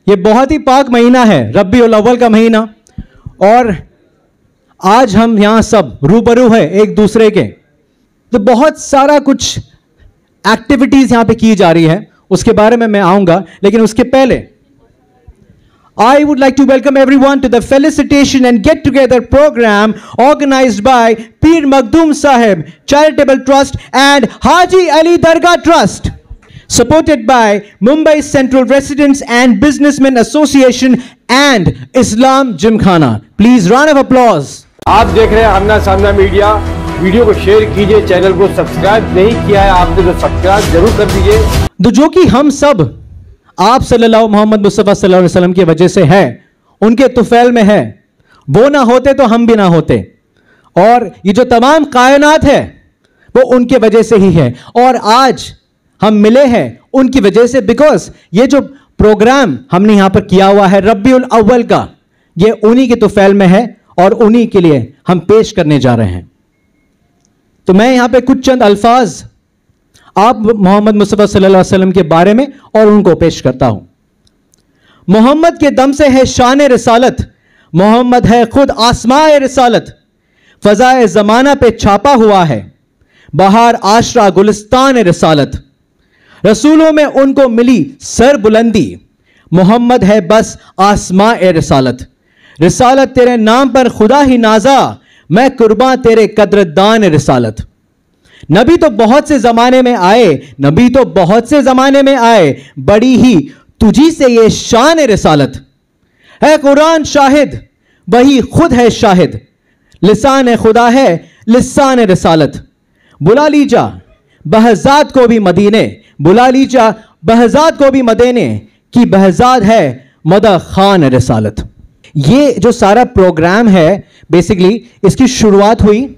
ये बहुत ही पाक महीना है, रब्बीउल अव्वल का महीना, और आज हम यहां सब रूबरू है एक दूसरे के। तो बहुत सारा कुछ एक्टिविटीज यहां पे की जा रही है, उसके बारे में मैं आऊंगा, लेकिन उसके पहले I would like to welcome everyone to the felicitation and get together program organized by Peer Makhdoom Sahib Charitable Trust and Haji Ali Dargah Trust, supported by Mumbai Central Residents and Businessmen Association and Islam Gymkhana. Please round of applause. आप देख रहे हैं आमना सामना media. Video को share कीजिए, channel को subscribe नहीं किया है आपने तो सब्सक्राइब जरूर कर दीजिए। तो जो कि हम सब आप सल्लल्लाहु मोहम्मद मुस्तफा सल्लल्लाहु अलैहि वसल्लम की वजह से है, उनके तुफैल में है, वो ना होते तो हम भी ना होते, और ये जो तमाम कायनात है वो उनके वजह से ही है, और आज हम मिले हैं उनकी वजह से, बिकॉज ये जो प्रोग्राम हमने यहां पर किया हुआ है रब्बीउल अव्वल का, ये उन्हीं के तुफैल में है और उन्हीं के लिए हम पेश करने जा रहे हैं। तो मैं यहां पे कुछ चंद अल्फाज आप मोहम्मद मुस्तफा सल्लल्लाहु अलैहि वसल्लम के बारे में और उनको पेश करता हूं। मोहम्मद के दम से है शान रिसालत, मोहम्मद है खुद आसमाए रिसालत, फजाए जमाना पे छापा हुआ है बहार आशरा गुलिस्तान रिसालत, रसूलों में उनको मिली सर बुलंदी, मोहम्मद है बस आसमाए रिसालत, रिसालत तेरे नाम पर खुदा ही नाजा, मैं कुर्बान तेरे कद्रदान रिसालत। नबी तो बहुत से जमाने में आए, नबी तो बहुत से जमाने में आए, बड़ी ही तुझी से ये शान रिसालत है, कुरान शाहिद वही खुद है शाहिद, लिसान खुदा है लिसान रिसालत, बुला लीजा बहजाद को भी मदीने, बुला लीजा बहजाद को भी मदीने की बहजाद है मदा खान रिसालत। ये जो सारा प्रोग्राम है बेसिकली इसकी शुरुआत हुई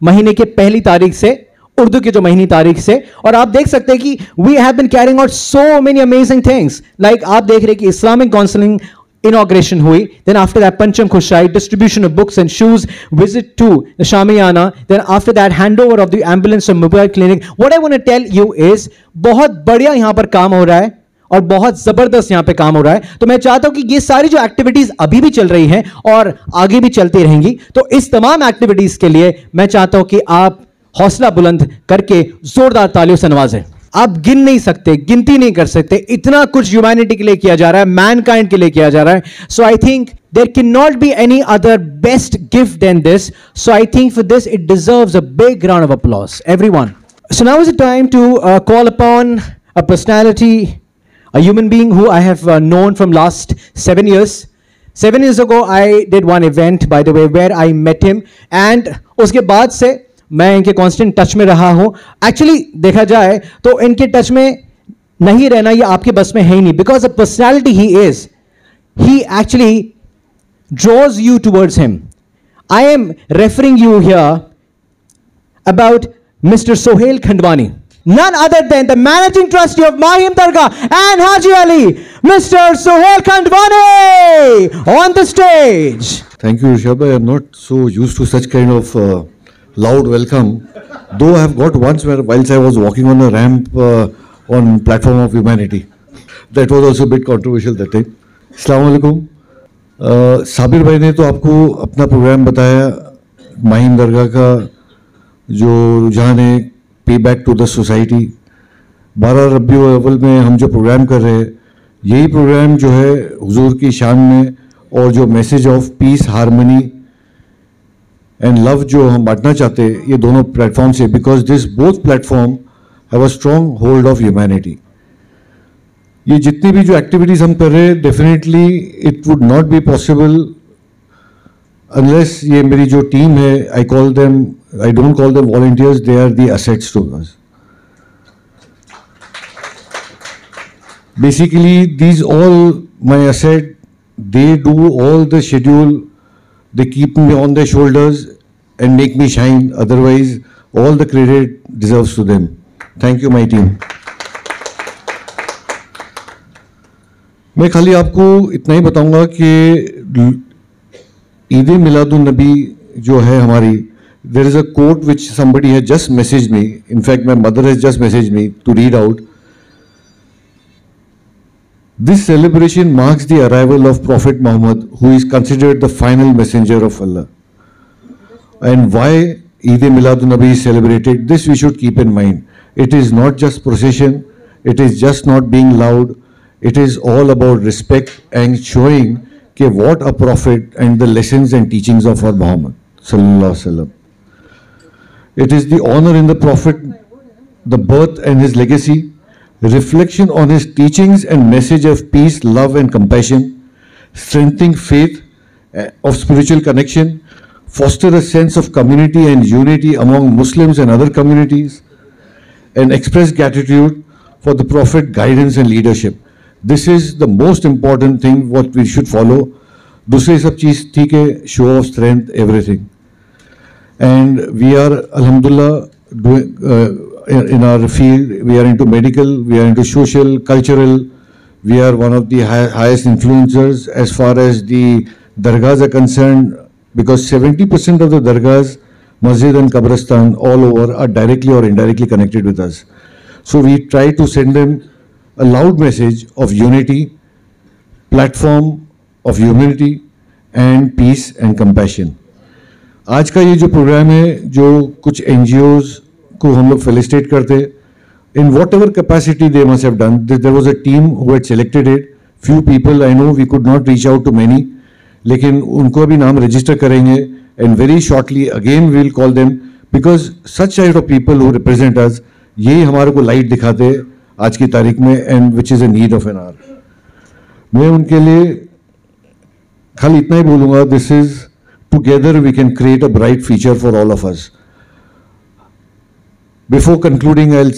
महीने के पहली तारीख से, उर्दू की जो महीनी तारीख से, और आप देख सकते हैं कि we have been carrying out so many amazing things, like आप देख रहे हैं कि Islamic counselling inauguration hui, then after that Pancham Khushai, distribution of books and shoes, visit to the Shamiyana, then after that handover of the ambulance and mobile clinic. What I want to tell you is बहुत बढ़िया यहाँ पर काम हो रहा है और बहुत जबरदस्त यहाँ पे काम हो रहा है। तो मैं चाहता हूं कि ये सारी जो एक्टिविटीज अभी भी चल रही हैं और आगे भी चलती रहेंगी, तो इस तमाम एक्टिविटीज के लिए मैं चाहता हूं कि आप हौसला बुलंद करके जोरदार तालियों से नवाजें। आप गिन नहीं सकते, गिनती नहीं कर सकते, इतना कुछ ह्यूमैनिटी के लिए किया जा रहा है, मैनकाइंड के लिए किया जा रहा है। So I think there can not be any other best gift than this, so I think for this it deserves a big round of applause everyone. So now is the time to call upon a personality, a human being who I have known from last 7 years. 7 years ago I did one event, by the way, where I met him, and उसके बाद से मैं इनके constant touch में रहा हूं। Actually देखा जाए तो इनके टच में नहीं रहना ये आपके बस में है ही नहीं, because the personality he is, he actually draws you towards him. I am referring you here about Mr. Sohail Khandwani. None other than the managing trustee of Mahim Dargah and Haji Ali, Mr. Sohail Khandwani, on the stage. Thank you, Rishabh. I am not so used to such kind of loud welcome, though I have got once where whilst I was walking on a ramp on platform of humanity. That was also a bit controversial that time. Assalamu alaikum. Sabir भाई ने तो आपको अपना programme बताया, माहिम दरगाह का जो रुझान है, पे बैक टू द सोसाइटी। 12 रब्बीउल अव्वल में हम जो प्रोग्राम कर रहे हैं, यही प्रोग्राम जो है हुजूर की शान में, और जो message of peace, harmony and love जो हम बांटना चाहते हैं, ये दोनों प्लेटफॉर्म से, because this both platform have a strong hold of humanity. ये जितनी भी जो एक्टिविटीज हम कर रहे हैं, definitely it would not be possible unless ये मेरी जो टीम है, I call them, I don't call them volunteers, they are the assets to us. Basically, these all my asset, they do all the schedule, they keep me on their shoulders and make me shine. Otherwise, all the credit deserves to them. Thank you, my team. मैं खाली आपको इतना ही बताऊंगा कि ईद मिलादुन नबी जो है हमारी, there is a quote which somebody has just messaged me. In fact, my mother has just messaged me to read out. This celebration marks the arrival of Prophet Muhammad, who is considered the final messenger of Allah. And why Eid Miladun Nabi is celebrated, this we should keep in mind. It is not just procession, it is just not being loud, it is all about respect and showing what a prophet and the lessons and teachings of our Muhammad Sallallahu Alaihi Wasallam. It is the honor in the prophet, the birth and his legacy, reflection on his teachings and message of peace, love and compassion, strengthening faith of spiritual connection, foster a sense of community and unity among Muslims and other communities, and express gratitude for the Prophet guidance and leadership. This is the most important thing what we should follow. दूसरी सब चीज़ ठीक है, show of strength, everything. And we are, alhamdulillah, doing, in our field, we are into medical, we are into social, cultural, we are one of the highest influencers as far as the dargahs are concerned, because 70% of the dargahs, masjid and qabristan all over are directly or indirectly connected with us. So we try to send them a loud message of unity, platform of humanity and peace and compassion. आज का ये जो programme है, जो कुछ NGOs को हम लोग फेलिसिटेट करते, in whatever capacity they must have done. There was a team who had selected it. Few people I know, we could not reach out to many, लेकिन उनको भी नाम register करेंगे, and very shortly again we will call them, because such type of people who represent us, यही हमारे को light दिखाते हैं आज की तारीख में, and which is a need of an hour. मैं उनके लिए खाली इतना ही बोलूँगा, this is together we can create a bright future for all of us. Before concluding, I'll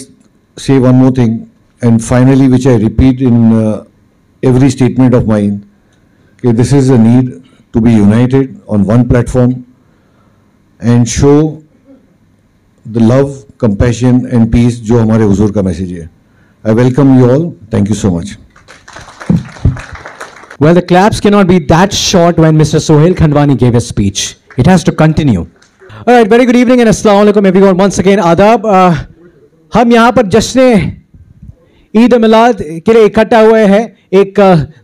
say one more thing, and finally, which I repeat in every statement of mine, okay, this is a need to be united on one platform and show the love, compassion and peace जो हमारे हुजूर का message है. I welcome you all. Thank you so much. Well, the claps cannot be that short when Mr. Sohail Khandwani gave his speech. It has to continue. All right, very good evening and assalamu alaikum everyone. Once again, आदाब. हम यहाँ पर जश्न ईद मिलाद के लिए इकट्ठा हुए हैं. एक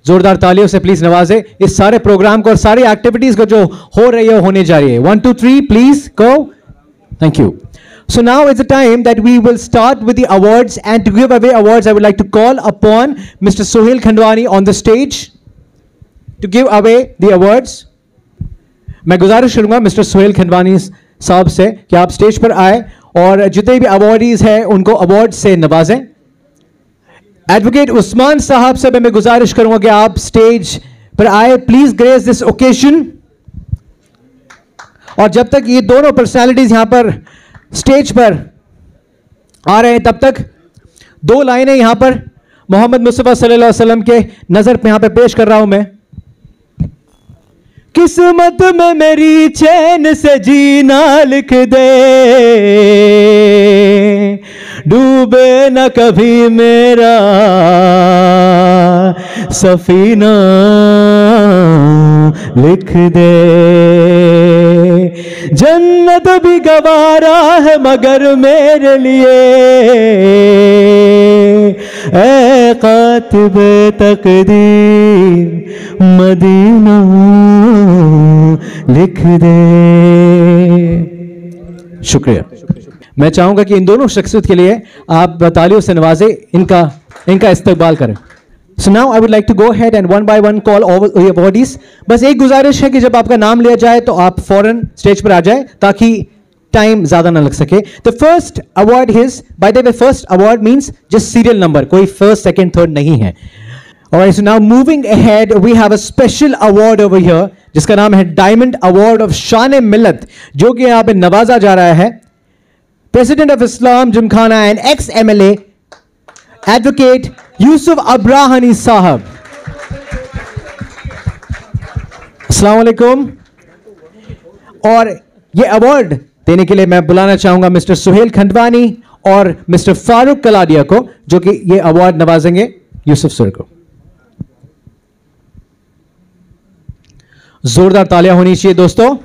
जोरदार तालियों से प्लीज नवाजे इस सारे प्रोग्राम को और सारी एक्टिविटीज को जो हो रही है होने जा रही है. 1 2 3 please go. Thank you. So now is the time that we will start with the awards, and to give away awards I would like to call upon Mr. Sohail Khandwani on the stage to give away the awards. मैं गुजारिश करूंगा mister Sohail Khandwani साहब से कि आप stage पर आए और जितने भी अवार्डीज हैं उनको अवार्ड से नवाजें. एडवोकेट उस्मान साहब से मैं गुजारिश करूंगा कि आप स्टेज पर आए. Please grace this occasion. और जब तक ये दोनों पर्सनालिटीज यहां पर स्टेज पर आ रहे हैं तब तक दो लाइनें यहां पर मोहम्मद मुस्तफा सल्लल्लाहु अलैहि वसल्लम के नजर पे यहां पे पेश कर रहा हूं मैं. किस्मत में मेरी चैन से जीना लिख दे, डूबे न कभी मेरा सफीना लिख दे. जन्नत भी गवारा है मगर मेरे लिए, ऐ कातिब तकदीर मदीना लिख दे. शुक्रिया. मैं चाहूंगा कि इन दोनों शख्सियत के लिए आप तालियों से नवाजे, इनका इस्तकबाल करें. So now I would like to go ahead and one by one call all the awardees. बस एक गुजारिश है कि जब आपका नाम लिया जाए तो आप फौरन स्टेज पर आ जाए ताकि टाइम ज्यादा ना लग सके. The first award is, by the way, first award means just serial number, कोई first, second, third नहीं है. Alright, so now moving ahead, we have a special award over here जिसका नाम है Diamond Award of शान मिल्लत, जो कि यहाँ पे नवाजा जा रहा है President of Islam Gymkhana and ex-MLA Advocate Yusuf Abrahani Sahab. अस्सलाम वालेकुम. और ये अवार्ड देने के लिए मैं बुलाना चाहूंगा मिस्टर सोहेल खंडवानी और मिस्टर फारूक कलाडिया को, जो कि ये अवार्ड नवाजेंगे यूसुफ सर को. जोरदार तालियां होनी चाहिए दोस्तों.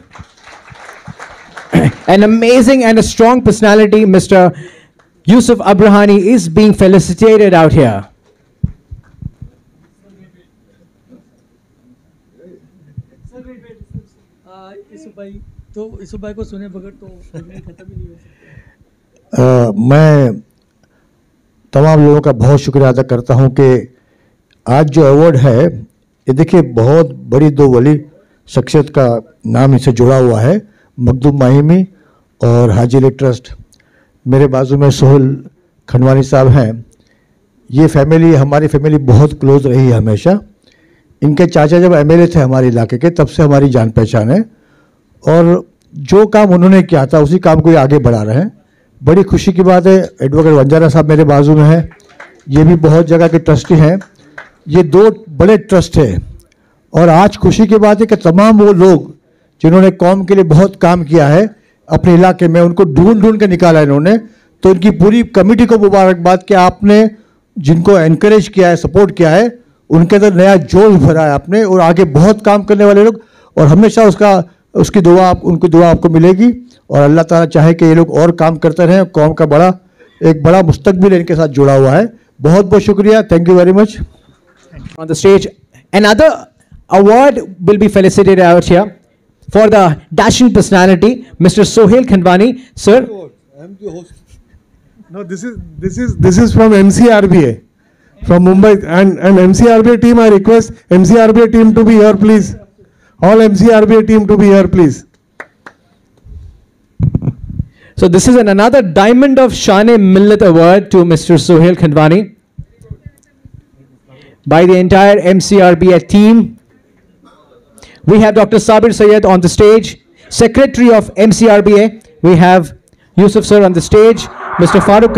An amazing and a strong personality, Mr. Yusuf Abrahani is being felicitated out here. Yusuf भाई को सुने बगैर तो खत्म ही नहीं हो सकता। मैं तमाम लोगों का बहुत शुक्रिया अदा करता हूं कि आज जो अवार्ड है ये देखिए बहुत बड़ी दो वली शख्सियत का नाम इससे जुड़ा हुआ है, मखदूम माहिमी और हाजी अली ट्रस्ट। मेरे बाजू में सोहेल खंडवानी साहब हैं। ये फैमिली हमारी फैमिली बहुत क्लोज रही है हमेशा। इनके चाचा जब एमएलए थे हमारे इलाके के तब से हमारी जान पहचान है और जो काम उन्होंने किया था उसी काम को ये आगे बढ़ा रहे हैं। बड़ी खुशी की बात है एडवोकेट वंजारा साहब मेरे बाजू में है, ये भी बहुत जगह के ट्रस्टी हैं। ये दो बड़े ट्रस्ट है और आज खुशी की बात है कि तमाम वो लोग जिन्होंने कौम के लिए बहुत काम किया है अपने इलाके में उनको ढूंढ ढूंढ के निकाला इन्होंने। तो इनकी पूरी कमेटी को मुबारकबाद कि आपने जिनको एनकरेज किया है, सपोर्ट किया है, उनके अंदर नया जोश भरा है आपने और आगे बहुत काम करने वाले लोग और हमेशा उसकी दुआ उनकी दुआ आपको मिलेगी और अल्लाह ताला चाहे कि ये लोग और काम करते रहें। कौम का एक बड़ा मुस्तकबिल इनके साथ जुड़ा हुआ है। बहुत बहुत शुक्रिया, thank you very much. On the stage, another award will be felicitated out here for the dashing personality, Mr. Sohail Khandwani, sir. I am the host. No, this is from MCRBA, from Mumbai, and MCRBA team. I request MCRBA team to be here, please. All MCRBA team to be here, please. So this is another Diamond of Shane Millat Award to Mr. Sohail Khandwani by the entire MCRBA team. We have Dr. Sabir Syed on the stage, Secretary of MCRBA. We have Yusuf sir on the stage, Mr. Farooq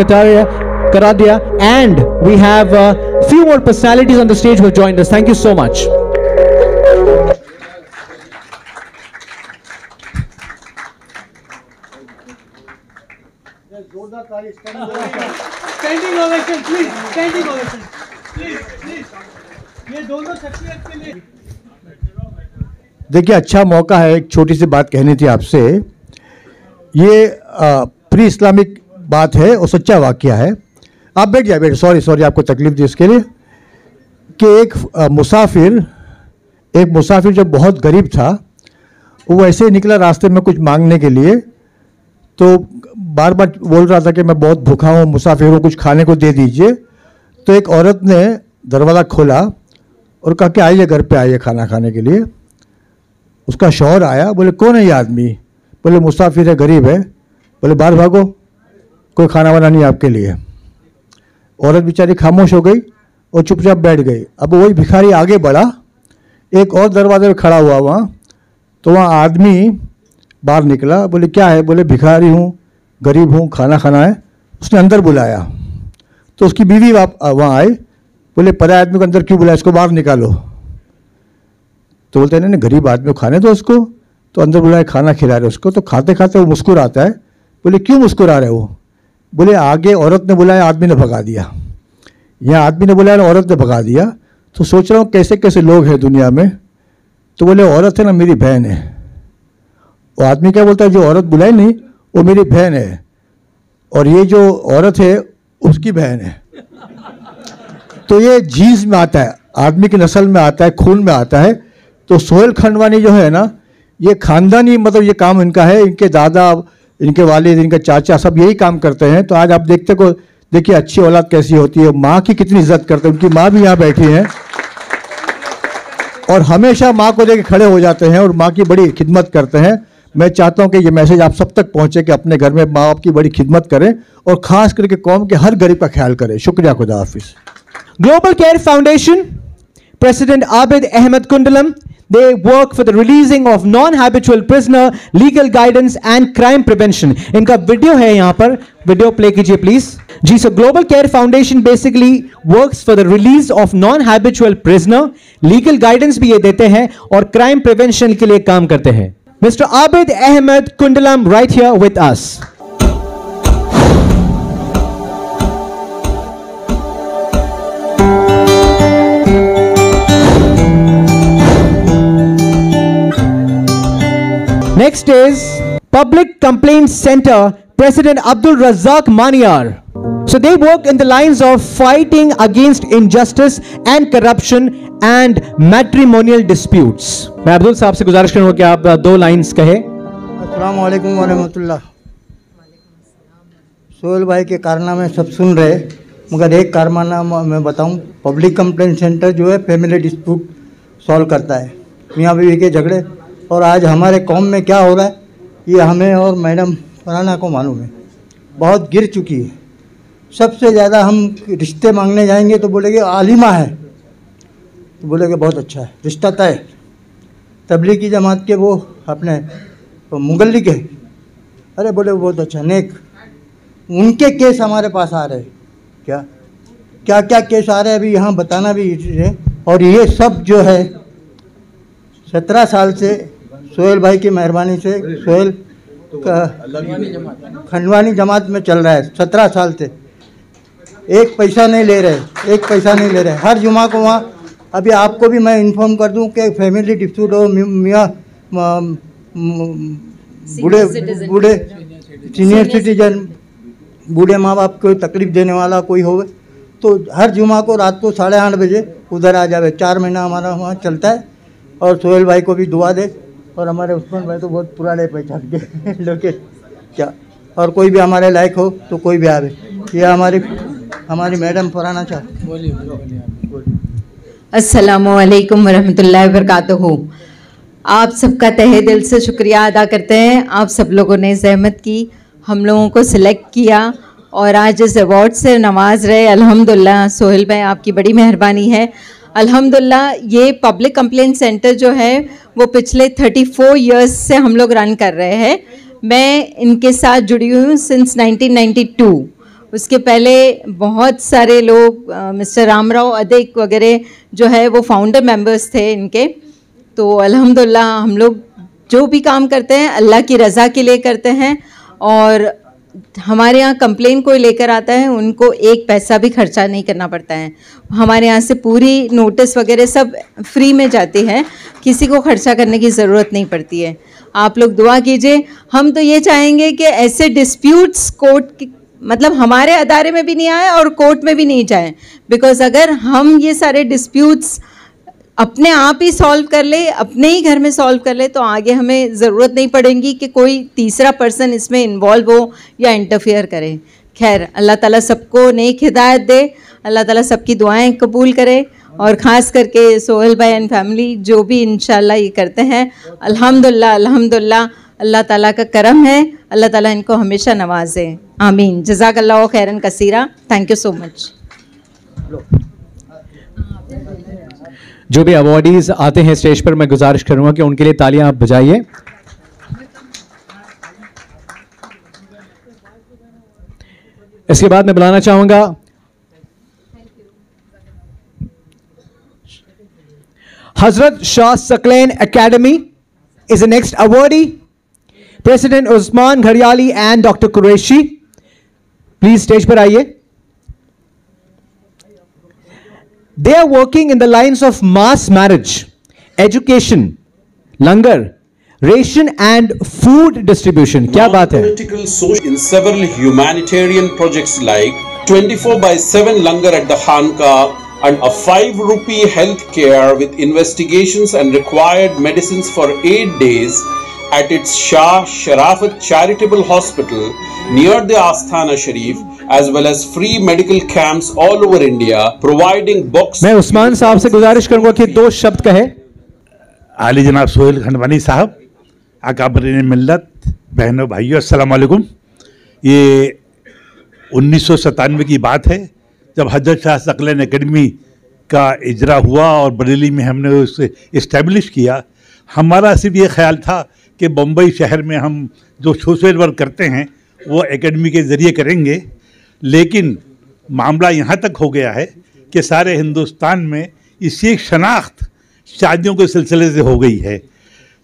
Karadia, and we have a few more personalities on the stage who have joined us. Thank you so much. Standing ovation please, standing ovation please. ये दोनों शख्सियत के लिए देखिए अच्छा मौका है, एक छोटी सी बात कहनी थी आपसे। ये प्री इस्लामिक बात है और सच्चा वाकया है। आप बैठ जाइए, सॉरी आपको तकलीफ दी इसके लिए। कि एक मुसाफिर जब बहुत गरीब था वो ऐसे ही निकला रास्ते में कुछ मांगने के लिए, तो बार बार बोल रहा था कि मैं बहुत भूखा हूँ, मुसाफिर हूँ, कुछ खाने को दे दीजिए। तो एक औरत ने दरवाज़ा खोला और कहा कि आइए घर पे आइए खाना खाने के लिए। उसका शौहर आया, बोले कौन है ये आदमी? बोले मुसाफिर है, गरीब है। बोले बाहर भागो, कोई खाना वाना नहीं आपके लिए। औरत बेचारी खामोश हो गई और चुपचाप बैठ गई। अब वही भिखारी आगे बढ़ा, एक और दरवाजे में खड़ा हुआ वहाँ, तो वहाँ आदमी बाहर निकला। बोले क्या है? बोले भिखारी हूँ, गरीब हूँ, खाना खाना है। उसने अंदर बुलाया तो उसकी बीवी वहाँ आई। बोले पराये आदमी को अंदर क्यों बुलाया, इसको बाहर निकालो। तो बोलते हैं नहीं गरीब आदमी को खाने दो उसको। तो अंदर बुलाए, खाना खिला रहे उसको। तो खाते खाते वो मुस्कुराता है। बोले क्यों मुस्कुरा रहे हो? बोले आगे औरत ने बुलाया, आदमी ने भगा दिया। यहाँ आदमी ने बुलाया, औरत ने भगा दिया। तो सोच रहा हूँ कैसे कैसे लोग हैं दुनिया में। तो बोले औरत है ना, मेरी बहन है। वो आदमी क्या बोलता है, जो औरत बुलाई नहीं वो मेरी बहन है और ये जो औरत है उसकी बहन है। तो ये जीन्स में आता है, आदमी की नस्ल में आता है, खून में आता है। तो सोहेल खंडवानी जो है ना, ये खानदानी मतलब ये काम इनका है। इनके दादा, इनके वालिद, इनके चाचा सब यही काम करते हैं। तो आज आप देखिए अच्छी औलाद कैसी होती है, माँ की कितनी इज्जत करते हैं। उनकी माँ भी यहाँ बैठी हैं और हमेशा माँ को लेकर खड़े हो जाते हैं और माँ की बड़ी खिदमत करते हैं। मैं चाहता हूँ कि ये मैसेज आप सब तक पहुँचे कि अपने घर में माँ बाप की बड़ी खिदमत करें और ख़ास करके कौम के हर गरीब का ख्याल करें। शुक्रिया, खुदा हाफिज़। Global Care Foundation, President Abid Ahmed Kundalam, they work for the releasing of non-habitual prisoner, legal guidance and crime prevention. इनका वीडियो है यहाँ पर, वीडियो प्ले कीजिए प्लीज जी। So Global Care Foundation basically works for the release of non-habitual prisoner, legal guidance भी ये देते हैं और crime prevention के लिए काम करते हैं। Mr. Abid Ahmed Kundalam right here with us. Next is Public Complaints Center, President Abdul Razak Maniar. So they work in the lines of fighting against injustice and corruption and matrimonial disputes. मैं अब्दुल साहब से गुजारिश करूंगा कि आप 2 lines कहे। अस्सलाम वालेकुम वरहमतुल्लाह। सोहेल भाई के कारनामे सब सुन रहे, मगर एक कारनामा मैं बताऊं, पब्लिक कंप्लेंट सेंटर जो है फैमिली डिस्प्यूट सॉल्व करता है, मियाँ बीवी के झगड़े। और आज हमारे कौम में क्या हो रहा है ये हमें और मैडम फरहाना को मालूम है, बहुत गिर चुकी है। सबसे ज़्यादा हम रिश्ते मांगने जाएंगे तो बोलेंगे आलिमा है, तो बोलेंगे बहुत अच्छा है, रिश्ता तय। तबलीगी जमात के वो अपने मुगल्ली के, अरे बोले बहुत अच्छा नेक, उनके केस हमारे पास आ रहे हैं। क्या क्या क्या केस आ रहे हैं अभी यहाँ बताना भी है। और ये सब जो है 17 साल से सोहेल भाई की मेहरबानी से, सोहेल का खंडवानी जमात में चल रहा है 17 साल से। एक पैसा नहीं ले रहे, एक पैसा नहीं ले रहे। हर जुमा को वहाँ, अभी आपको भी मैं इन्फॉर्म कर दूं कि फैमिली डिस्प्यूट हो, मियाँ बूढ़े सीनियर सिटीजन, बूढ़े माँ बाप को तकलीफ देने वाला कोई हो, तो हर जुमा को रात को 8:30 बजे उधर आ जावे। 4 महीना हमारा वहाँ चलता है। और सोहेल भाई को भी दुआ दे, और हमारे उस्मान भाई तो बहुत पुराने पहचान के लोग क्या, और कोई भी हमारे लायक हो तो कोई भी आवे। ये हमारी मैडम फरहाना चाह। अस्सलामु अलैकुम वरहमतुल्लाहि वबरकातुहू। आप सबका तहे दिल से शुक्रिया अदा करते हैं। आप सब लोगों ने ज़हमत की, हम लोगों को सिलेक्ट किया और आज इस अवार्ड से नवाज रहे। अल्हम्दुलिल्लाह सोहेल भाई आपकी बड़ी मेहरबानी है। अल्हम्दुलिल्लाह ये पब्लिक कंप्लेंट सेंटर जो है वो पिछले 34 इयर्स से हम लोग रन कर रहे हैं। मैं इनके साथ जुड़ी हुई हूँ सिंस 1992। उसके पहले बहुत सारे लोग, मिस्टर रामराव अदेक वगैरह जो है वो फाउंडर मेंबर्स थे इनके। तो अल्हम्दुलिल्लाह हम लोग जो भी काम करते हैं अल्लाह की रज़ा के लिए करते हैं। और हमारे यहाँ कंप्लेन कोई लेकर आता है उनको एक पैसा भी खर्चा नहीं करना पड़ता है। हमारे यहाँ से पूरी नोटिस वगैरह सब फ्री में जाती है, किसी को खर्चा करने की ज़रूरत नहीं पड़ती है। आप लोग दुआ कीजिए। हम तो ये चाहेंगे कि ऐसे डिस्प्यूट्स कोर्ट मतलब हमारे अदारे में भी नहीं आए और कोर्ट में भी नहीं जाए। बिकॉज अगर हम ये सारे डिस्प्यूट्स अपने आप ही सॉल्व कर ले, अपने ही घर में सॉल्व कर ले, तो आगे हमें ज़रूरत नहीं पड़ेगी कि कोई तीसरा पर्सन इसमें इन्वॉल्व हो या इंटरफेयर करे। खैर अल्लाह ताला सबको नेक हिदायत दे, अल्लाह ताला सबकी दुआएं कबूल करे। और ख़ास करके सोहेल भाई एंड फैमिली जो भी इंशाल्लाह ये करते हैं, अल्हम्दुलिल्लाह अल्हम्दुलिल्लाह अल्लाह ताला का करम है। अल्लाह ताला इनको हमेशा नवाजे। आमीन। जज़ाकल्लाहु खैरन कसीरा। Thank you so much. जो भी अवार्डीज आते हैं स्टेज पर, मैं गुजारिश करूंगा कि उनके लिए तालियां आप बजाइए। इसके बाद मैं बुलाना चाहूंगा Hazrat Shah Saqlain academy is the next awardee, president Usman Ghadiyali and doctor Qureshi, please stage पर आइए। They are working in the lines of mass marriage, education, langar, ration and food distribution. क्या बात है? Political, social in several humanitarian projects like 24/7 langar at the Khanka and a 5 rupee health care with investigations and required medicines for 8 days at its Shah Sharafat Charitable Hospital near the Asthana Sharif, as well as free medical camps all over India, providing box. मैं उस्मान साहब से गुजारिश करूंगा कि 2 शब्द कहे। आली जनाब सोहेल खंडवानी साहब, अकाबरीन मिल्लत, बहनों भाइयों, अस्सलाम वालेकुम। ये 1997 की बात है जब हजरत शाह सकलैन एकेडमी का इजरा हुआ और बरेली में हमने उसे इस्टेब्लिश किया। हमारा सिर्फ ये ख्याल था कि बम्बई शहर में हम जो सोशल वर्क करते हैं वो एकेडमी के ज़रिए करेंगे, लेकिन मामला यहाँ तक हो गया है कि सारे हिंदुस्तान में इसकी शनाख्त शादियों के सिलसिले से हो गई है।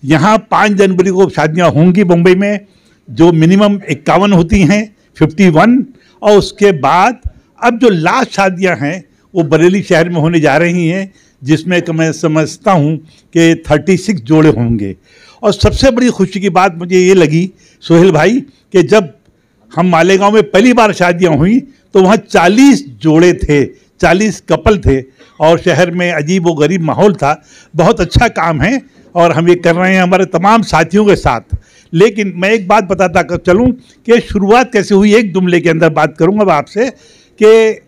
यहाँ 5 जनवरी को शादियाँ होंगी बम्बई में, जो मिनिमम 51 होती हैं, 51, और उसके बाद अब जो लास्ट शादियाँ हैं वो बरेली शहर में होने जा रही हैं, जिसमें कि मैं समझता हूँ कि 36 जोड़े होंगे। और सबसे बड़ी खुशी की बात मुझे ये लगी सोहेल भाई कि जब हम मालेगांव में पहली बार शादियां हुई तो वहाँ 40 जोड़े थे, 40 कपल थे और शहर में अजीब व गरीब माहौल था। बहुत अच्छा काम है और हम ये कर रहे हैं हमारे तमाम साथियों के साथ। लेकिन मैं एक बात बताता चलूँ कि शुरुआत कैसे हुई, एक जुमले के अंदर बात करूँगा अब आपसे कि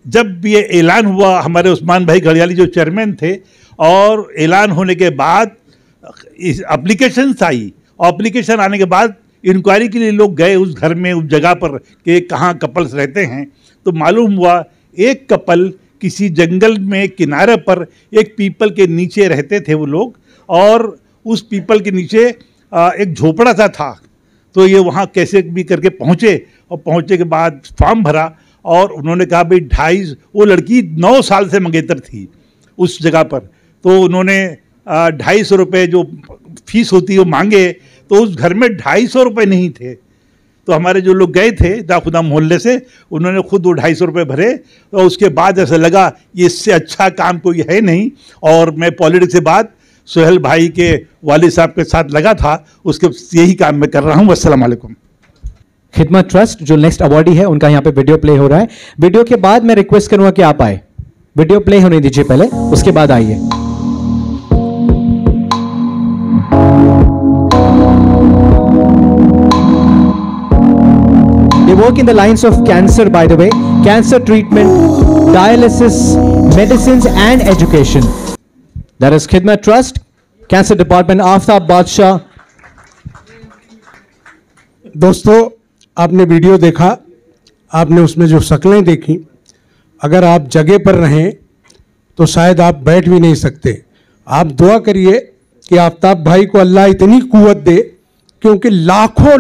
जब ये ऐलान हुआ, हमारे उस्मान भाई घड़ियाली जो चेयरमैन थे, और ऐलान होने के बाद इस एप्लीकेशंस आई और एप्लीकेशन आने के बाद इंक्वायरी के लिए लोग गए उस घर में, उस जगह पर कि कहाँ कपल्स रहते हैं, तो मालूम हुआ एक कपल किसी जंगल में किनारे पर एक पीपल के नीचे रहते थे वो लोग, और उस पीपल के नीचे एक झोपड़ा सा था। तो ये वहाँ कैसे भी करके पहुँचे और पहुँचे के बाद फॉर्म भरा और उन्होंने कहा भाई 2.5, वो लड़की 9 साल से मंगेतर थी उस जगह पर, तो उन्होंने 250 रुपये जो फीस होती है वो मांगे, तो उस घर में 250 रुपये नहीं थे। तो हमारे जो लोग गए थे दाखुदा मोहल्ले से, उन्होंने खुद वो 250 रुपये भरे और उसके बाद ऐसा लगा ये इससे अच्छा काम कोई है नहीं। और मैं पॉलिटिक्स से बाद सोहेल भाई के वालिद साहब के साथ लगा था, उसके यही काम मैं कर रहा हूँ। अस्सलाम वालेकुम। खिदमत ट्रस्ट जो नेक्स्ट अवार्डी है उनका यहाँ पे वीडियो प्ले हो रहा है। वीडियो के बाद मैं रिक्वेस्ट करूंगा कि आप आए, वीडियो प्ले होने दीजिए पहले, उसके बाद आइए। They work in the lines of cancer, by the way, cancer treatment, dialysis, medicines and education. That is Khidmat Trust, Cancer Department, Aftab बादशाह। दोस्तों, आपने वीडियो देखा, आपने उसमें जो शक्लें देखी, अगर आप जगह पर रहें तो शायद आप बैठ भी नहीं सकते। आप दुआ करिए कि आफ्ताब भाई को अल्लाह इतनी कुव्वत दे, क्योंकि लाखों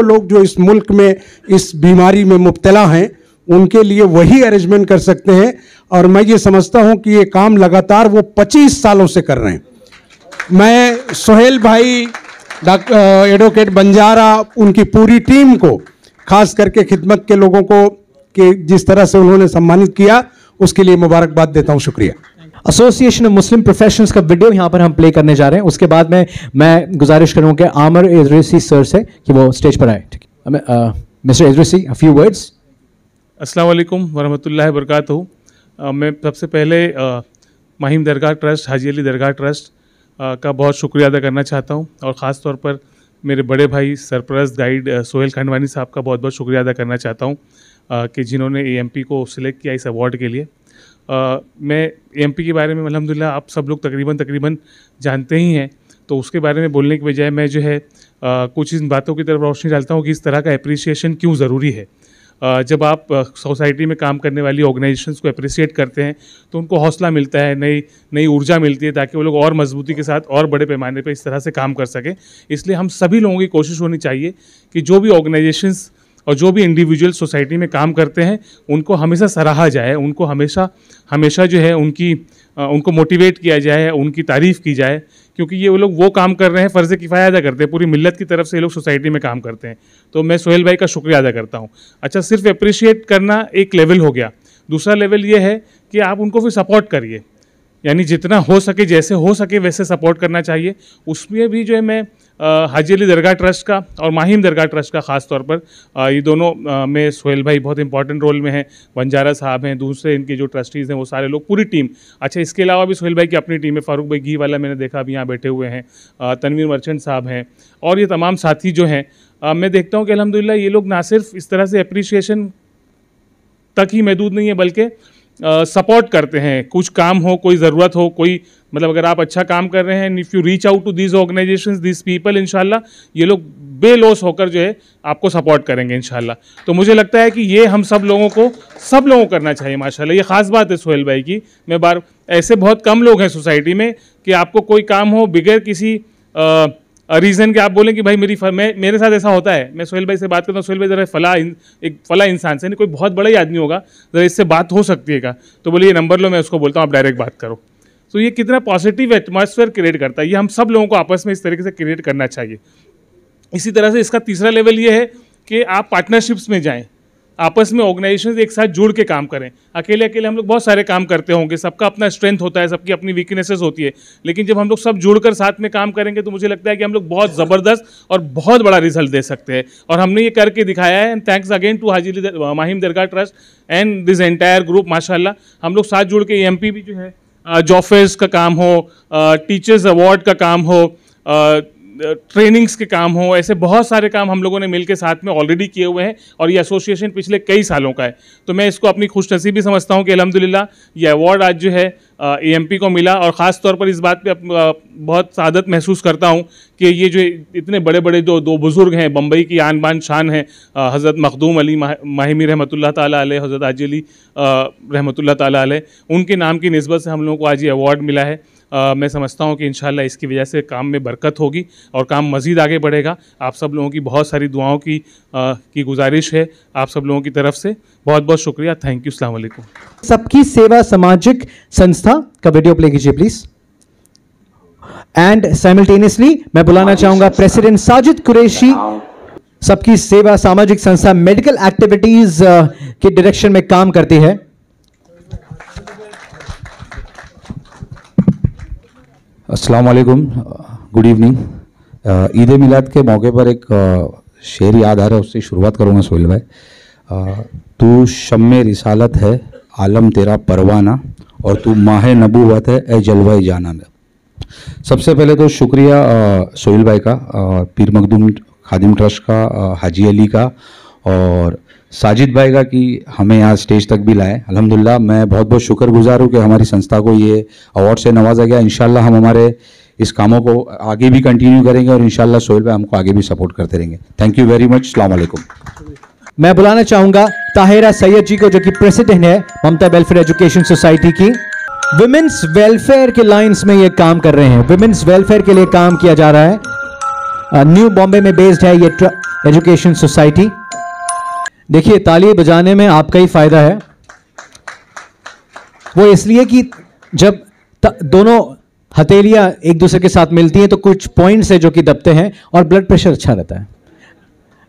लोग जो इस मुल्क में इस बीमारी में मुब्तला हैं, उनके लिए वही अरेंजमेंट कर सकते हैं। और मैं ये समझता हूँ कि ये काम लगातार वो 25 सालों से कर रहे हैं। मैं सोहेल भाई, एडवोकेट बंजारा, उनकी पूरी टीम को, खास करके खिदमत के लोगों को कि जिस तरह से उन्होंने सम्मानित किया, उसके लिए मुबारकबाद देता हूँ। शुक्रिया। एसोसिएशन ऑफ मुस्लिम प्रोफेशनल्स का वीडियो यहां पर हम प्ले करने जा रहे हैं। उसके बाद में मैं गुजारिश करूंगा कि आमिर इदरीसी सर से कि वो स्टेज पर आए। ठीक है, mister Idrisi, a few words. अस्सलाम वालेकुम वरहमतुल्लाहि वबरकातुहू। मैं सबसे पहले माहिम दरगाह ट्रस्ट, हाजी अली दरगाह ट्रस्ट का बहुत शुक्रिया अदा करना चाहता हूं, और ख़ास तौर पर मेरे बड़े भाई सरपरस्त गाइड सोहेल खंडवानी साहब का बहुत बहुत शुक्रिया अदा करना चाहता हूं कि जिन्होंने एएमपी को सिलेक्ट किया इस अवार्ड के लिए। मैं एएमपी के बारे में अल्हम्दुलिल्लाह आप सब लोग तकरीबन जानते ही हैं, तो उसके बारे में बोलने की बजाय मैं जो है कुछ इन बातों की तरफ रोशनी डालता हूँ कि इस तरह का अप्रिसिएशन क्यों ज़रूरी है। जब आप सोसाइटी में काम करने वाली ऑर्गेनाइजेशंस को अप्रिसिएट करते हैं तो उनको हौसला मिलता है, नई ऊर्जा मिलती है, ताकि वो लोग और मजबूती के साथ और बड़े पैमाने पे इस तरह से काम कर सकें। इसलिए हम सभी लोगों की कोशिश होनी चाहिए कि जो भी ऑर्गेनाइजेशंस और जो भी इंडिविजुअल सोसाइटी में काम करते हैं उनको हमेशा सराहा जाए, उनको हमेशा जो है उनको मोटिवेट किया जाए, उनकी तारीफ़ की जाए, क्योंकि ये वो लोग वो काम कर रहे हैं, फ़र्ज़ किफ़ाया अदा करते हैं, पूरी मिल्लत की तरफ से ये लोग सोसाइटी में काम करते हैं। तो मैं सोहेल भाई का शुक्रिया अदा करता हूँ। अच्छा, सिर्फ अप्रिशिएट करना एक लेवल हो गया, दूसरा लेवल ये है कि आप उनको फिर सपोर्ट करिए, यानी जितना हो सके, जैसे हो सके वैसे सपोर्ट करना चाहिए। उसमें भी जो है मैं हाजी अली दरगाह ट्रस्ट का और माहिम दरगाह ट्रस्ट का ख़ास तौर पर ये दोनों में सोहेल भाई बहुत इंपॉर्टेंट रोल में हैं, बंजारा साहब हैं, दूसरे इनके जो ट्रस्टीज़ हैं वो सारे लोग, पूरी टीम। अच्छा, इसके अलावा भी सोहेल भाई की अपनी टीम है, फारूक भाई घी वाला मैंने देखा अभी यहाँ बैठे हुए हैं, तनवीर मर्चेंट साहब हैं, और ये तमाम साथी जो हैं, मैं देखता हूँ कि अल्हम्दुलिल्लाह ये लोग ना सिर्फ इस तरह से अप्रिशिएशन तक ही महदूद नहीं है, बल्कि सपोर्ट करते हैं। कुछ काम हो, कोई ज़रूरत हो, कोई मतलब अगर आप अच्छा काम कर रहे हैं, if you reach out to these organisations, these people, इंशाल्लाह ये लोग बेलौस होकर जो है आपको सपोर्ट करेंगे इंशाल्लाह। तो मुझे लगता है कि ये हम सब लोगों को करना चाहिए माशाल्लाह। ये ख़ास बात है सोहेल भाई की। ऐसे बहुत कम लोग हैं सोसाइटी में कि आपको कोई काम हो बगैर किसी रीज़न के आप बोलें कि भाई मेरे साथ ऐसा होता है। मैं सोहेल भाई से बात करता हूँ, सोहेल भाई ज़रा एक फ़ला इंसान से, नहीं कोई बहुत बड़ा ही आदमी होगा, ज़रा इससे बात हो सकती है क्या, तो बोले ये नंबर लो, मैं उसको बोलता हूँ आप डायरेक्ट बात करो। तो ये कितना पॉजिटिव एटमॉस्फेयर क्रिएट करता है। ये हम सब लोगों को आपस में इस तरीके से क्रिएट करना चाहिए। इसी तरह से इसका तीसरा लेवल ये है कि आप पार्टनरशिप्स में जाएँ। आपस में ऑर्गेनाइजेशन एक साथ जुड़ के काम करें। अकेले अकेले हम लोग बहुत सारे काम करते होंगे, सबका अपना स्ट्रेंथ होता है, सबकी अपनी वीकनेसेस होती है, लेकिन जब हम लोग सब जुड़कर साथ में काम करेंगे तो मुझे लगता है कि हम लोग बहुत ज़बरदस्त और बहुत बड़ा रिजल्ट दे सकते हैं, और हमने ये करके दिखाया है। And thanks again to Haji Ali Mahim Dargah Trust and this entire group. माशाल्लाह हम लोग साथ जुड़ के एमपी भी जो है, जॉब फेयर्स का काम हो, टीचर्स अवार्ड का काम हो, ट्रेनिंग्स के काम हो, ऐसे बहुत सारे काम हम लोगों ने मिलकर साथ में ऑलरेडी किए हुए हैं, और ये एसोसिएशन पिछले कई सालों का है। तो मैं इसको अपनी खुशनसीबी समझता हूँ कि अल्हम्दुलिल्लाह ये अवार्ड आज जो है एएमपी को मिला, और ख़ास तौर पर इस बात पे बहुत सादत महसूस करता हूँ कि ये जो इतने बड़े बड़े जो दो बुज़ुर्ग हैं, बम्बई की आन बान शान हैं, हज़रत मखदूम अली माहिमी रहमतुल्लाह ताला अलैह, हज़रत हाजी अली रहमतुल्लाह ताला अलैह, उनके नाम की निस्बत से हम लोगों को आज ये अवार्ड मिला है। मैं समझता हूँ कि इंशाल्लाह इसकी वजह से काम में बरकत होगी और काम मज़ीद आगे बढ़ेगा। आप सब लोगों की बहुत सारी दुआओं की गुजारिश है आप सब लोगों की तरफ से। बहुत बहुत शुक्रिया, थैंक यू, अस्सलाम वालेकुम। सबकी सेवा सामाजिक संस्था का वीडियो प्ले कीजिए प्लीज। एंड साइमल्टेनियसली मैं बुलाना चाहूंगा प्रेसिडेंट साजिद कुरैशी। सबकी सेवा सामाजिक संस्था मेडिकल एक्टिविटीज के डायरेक्शन में काम करती है। अस्सलाम वालेकुम, गुड इवनिंग। ईद ए मिलाद के मौके पर एक शेर याद आ रहा है, उससे शुरुआत करूँगा सोहेल भाई। तू शम्मे रिसालत है आलम तेरा परवाना, और तू माह नबूवत है ए जलवा जाना। सबसे पहले तो शुक्रिया सोहेल भाई का, पीर मखदूम खादिम ट्रस्ट का, हाजी अली का और साजिद भाई का कि हमें यहाँ स्टेज तक भी लाए। अल्हम्दुलिल्लाह मैं बहुत बहुत शुक्रगुजार हूँ कि हमारी संस्था को ये अवार्ड से नवाजा गया। इंशाल्लाह हम हमारे इस कामों को आगे भी कंटिन्यू करेंगे और इंशाल्लाह सोहेल भाई हमको आगे भी सपोर्ट करते रहेंगे। थैंक यू वेरी मच, अस्सलाम वालेकुम। मैं बुलाना चाहूंगा ताहिरा सैयद जी को, जो कि प्रेसिडेंट है ममता वेलफेयर एजुकेशन सोसाइटी की। विमेंस वेलफेयर के लाइंस में ये काम कर रहे हैं, विमेंस वेलफेयर के लिए काम किया जा रहा है। न्यू बॉम्बे में बेस्ड है ये एजुकेशन सोसाइटी। देखिए ताली बजाने में आपका ही फायदा है, वो इसलिए कि जब दोनों हथेलियां एक दूसरे के साथ मिलती हैं तो कुछ पॉइंट्स है जो कि दबते हैं और ब्लड प्रेशर अच्छा रहता है।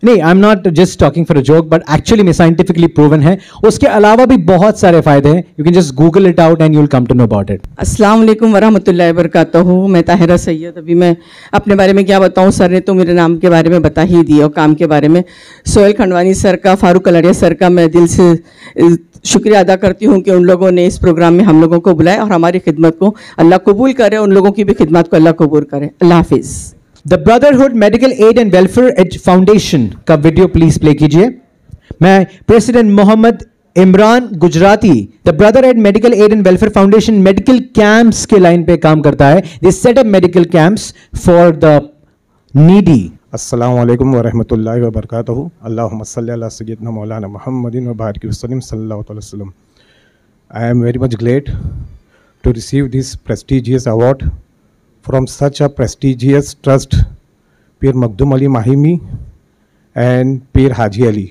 नहीं, I am not just talking for a joke, but actually में साइंटिफिकली प्रूवन है। उसके अलावा भी बहुत सारे फायदे हैं, you can just Google it out and you will come to know about it. अस्सलाम वालेकुम वरहमतुल्लाहि वबरकातुहू। मैं ताहिरा सैयद। अभी मैं अपने बारे में क्या बताऊं, सर ने तो मेरे नाम के बारे में बता ही दिया और काम के बारे में। सोहेल खंडवानी सर का, फारूक कलरिया सर का मैं दिल से शुक्रिया अदा करती हूँ कि उन लोगों ने इस प्रोग्राम में हम लोगों को बुलाया और हमारी खिदमत को अल्लाह कबूल करे, उन लोगों की भी खिदमत को अल्लाह कबूल करे। अल्लाह हाफिज़। The brotherhood medical aid and welfare foundation का वीडियो प्लीज प्ले कीजिए। मैं president Mohammed Imran Gujarati, the brotherhood medical aid and welfare foundation medical camps के लाइन पे काम करता है। They set up medical camps for the needy. अस्सलाम वालेकुम वरहमतुल्लाहि वबरकातुहू। अल्लाहुम्मा सल्ली अला सय्यिदना मौलाना मुहम्मदिन व बारिक वसल्लम सल्लल्लाहु अलैहि वसल्लम। I am very much glad to receive this prestigious award from such a prestigious trust, Pir Makhdoom Ali Mahimi and Pir Haji Ali.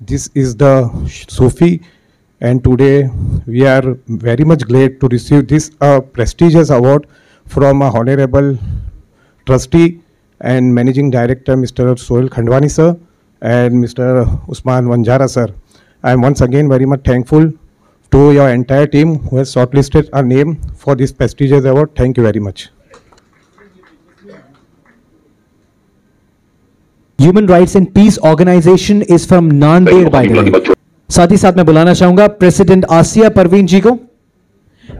This is the Sufi, and today we are very much glad to receive this prestigious award from a honorable trustee and managing director Mr. Sohail Khandwani sir and Mr. Usman Vanjara sir. I am once again very much thankful to your entire team who has shortlisted our name for this prestigious award. Thank you very much. Human Rights and Peace Organization is from Nanded by the way. साथ ही साथ मैं बुलाना चाहूंगा president आसिया परवीन जी को।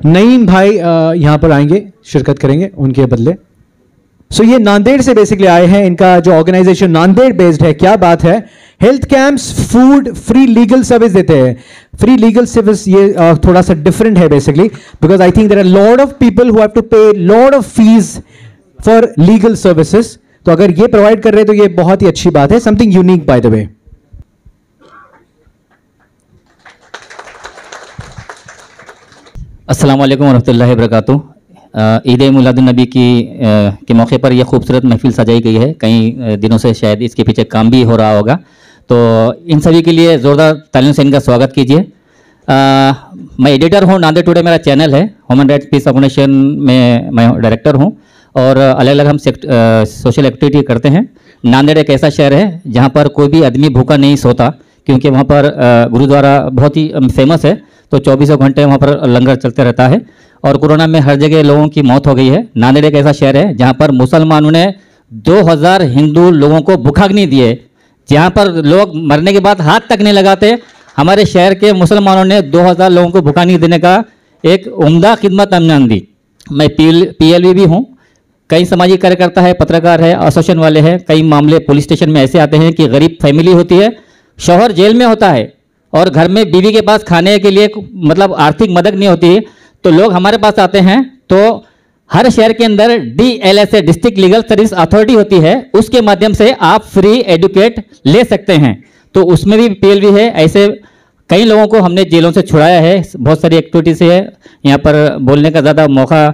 नईम भाई यहां पर आएंगे, शिरकत करेंगे उनके बदले। सो ये नांदेड़ से बेसिकली आए हैं, इनका जो ऑर्गेनाइजेशन नांदेड़ बेस्ड है। क्या बात है। Health camps, food, free legal service देते हैं। फ्री लीगल सर्विस ये थोड़ा सा डिफरेंट है basically, because I think there are lot of people who have to pay lot of fees for legal services. तो अगर ये प्रोवाइड कर रहे हैं तो ये बहुत ही अच्छी बात है, समथिंग यूनिक बाय द वे। अस्सलाम वालेकुम वरहमतुल्लाहि वबरकातुहू। ईद मिलादुन्नबी के मौके पर यह खूबसूरत महफिल सजाई गई है। कई दिनों से शायद इसके पीछे काम भी हो रहा होगा, तो इन सभी के लिए ज़ोरदार तालियों से इनका स्वागत कीजिए। मैं एडिटर हूँ, नांदेड़ टुडे मेरा चैनल है। ह्यूमन राइट्स पीस ऑर्गेनाइजेशन में मैं डायरेक्टर हूँ और अलग अलग हम सोशल एक्टिविटी करते हैं। नांदेड़ एक ऐसा शहर है जहाँ पर कोई भी आदमी भूखा नहीं सोता, क्योंकि वहाँ पर गुरुद्वारा बहुत ही फेमस है, तो 24 घंटे वहाँ पर लंगर चलते रहता है। और कोरोना में हर जगह लोगों की मौत हो गई है। नांदेड़ एक ऐसा शहर है जहाँ पर मुसलमानों ने 2000 हिंदू लोगों को भुखाग्नि दिए, जहाँ पर लोग मरने के बाद हाथ तक नहीं लगाते। हमारे शहर के मुसलमानों ने 2000 लोगों को भुखाग्नि देने का एक उम्दा खिदमत हमने दी। मैं PLV भी हूँ, कई सामाजिक कार्यकर्ता है, पत्रकार है, एसोसिएशन वाले हैं। कई मामले पुलिस स्टेशन में ऐसे आते हैं कि गरीब फैमिली होती है, शौहर जेल में होता है और घर में बीवी के पास खाने के लिए मतलब आर्थिक मदद नहीं होती, तो लोग हमारे पास आते हैं। तो हर शहर के अंदर DLSA district legal service authority होती है, उसके माध्यम से आप फ्री एडुकेट ले सकते हैं, तो उसमें भी PLV है। ऐसे कई लोगों को हमने जेलों से छुड़ाया है, बहुत सारी एक्टिविटी से है। यहाँ पर बोलने का ज़्यादा मौका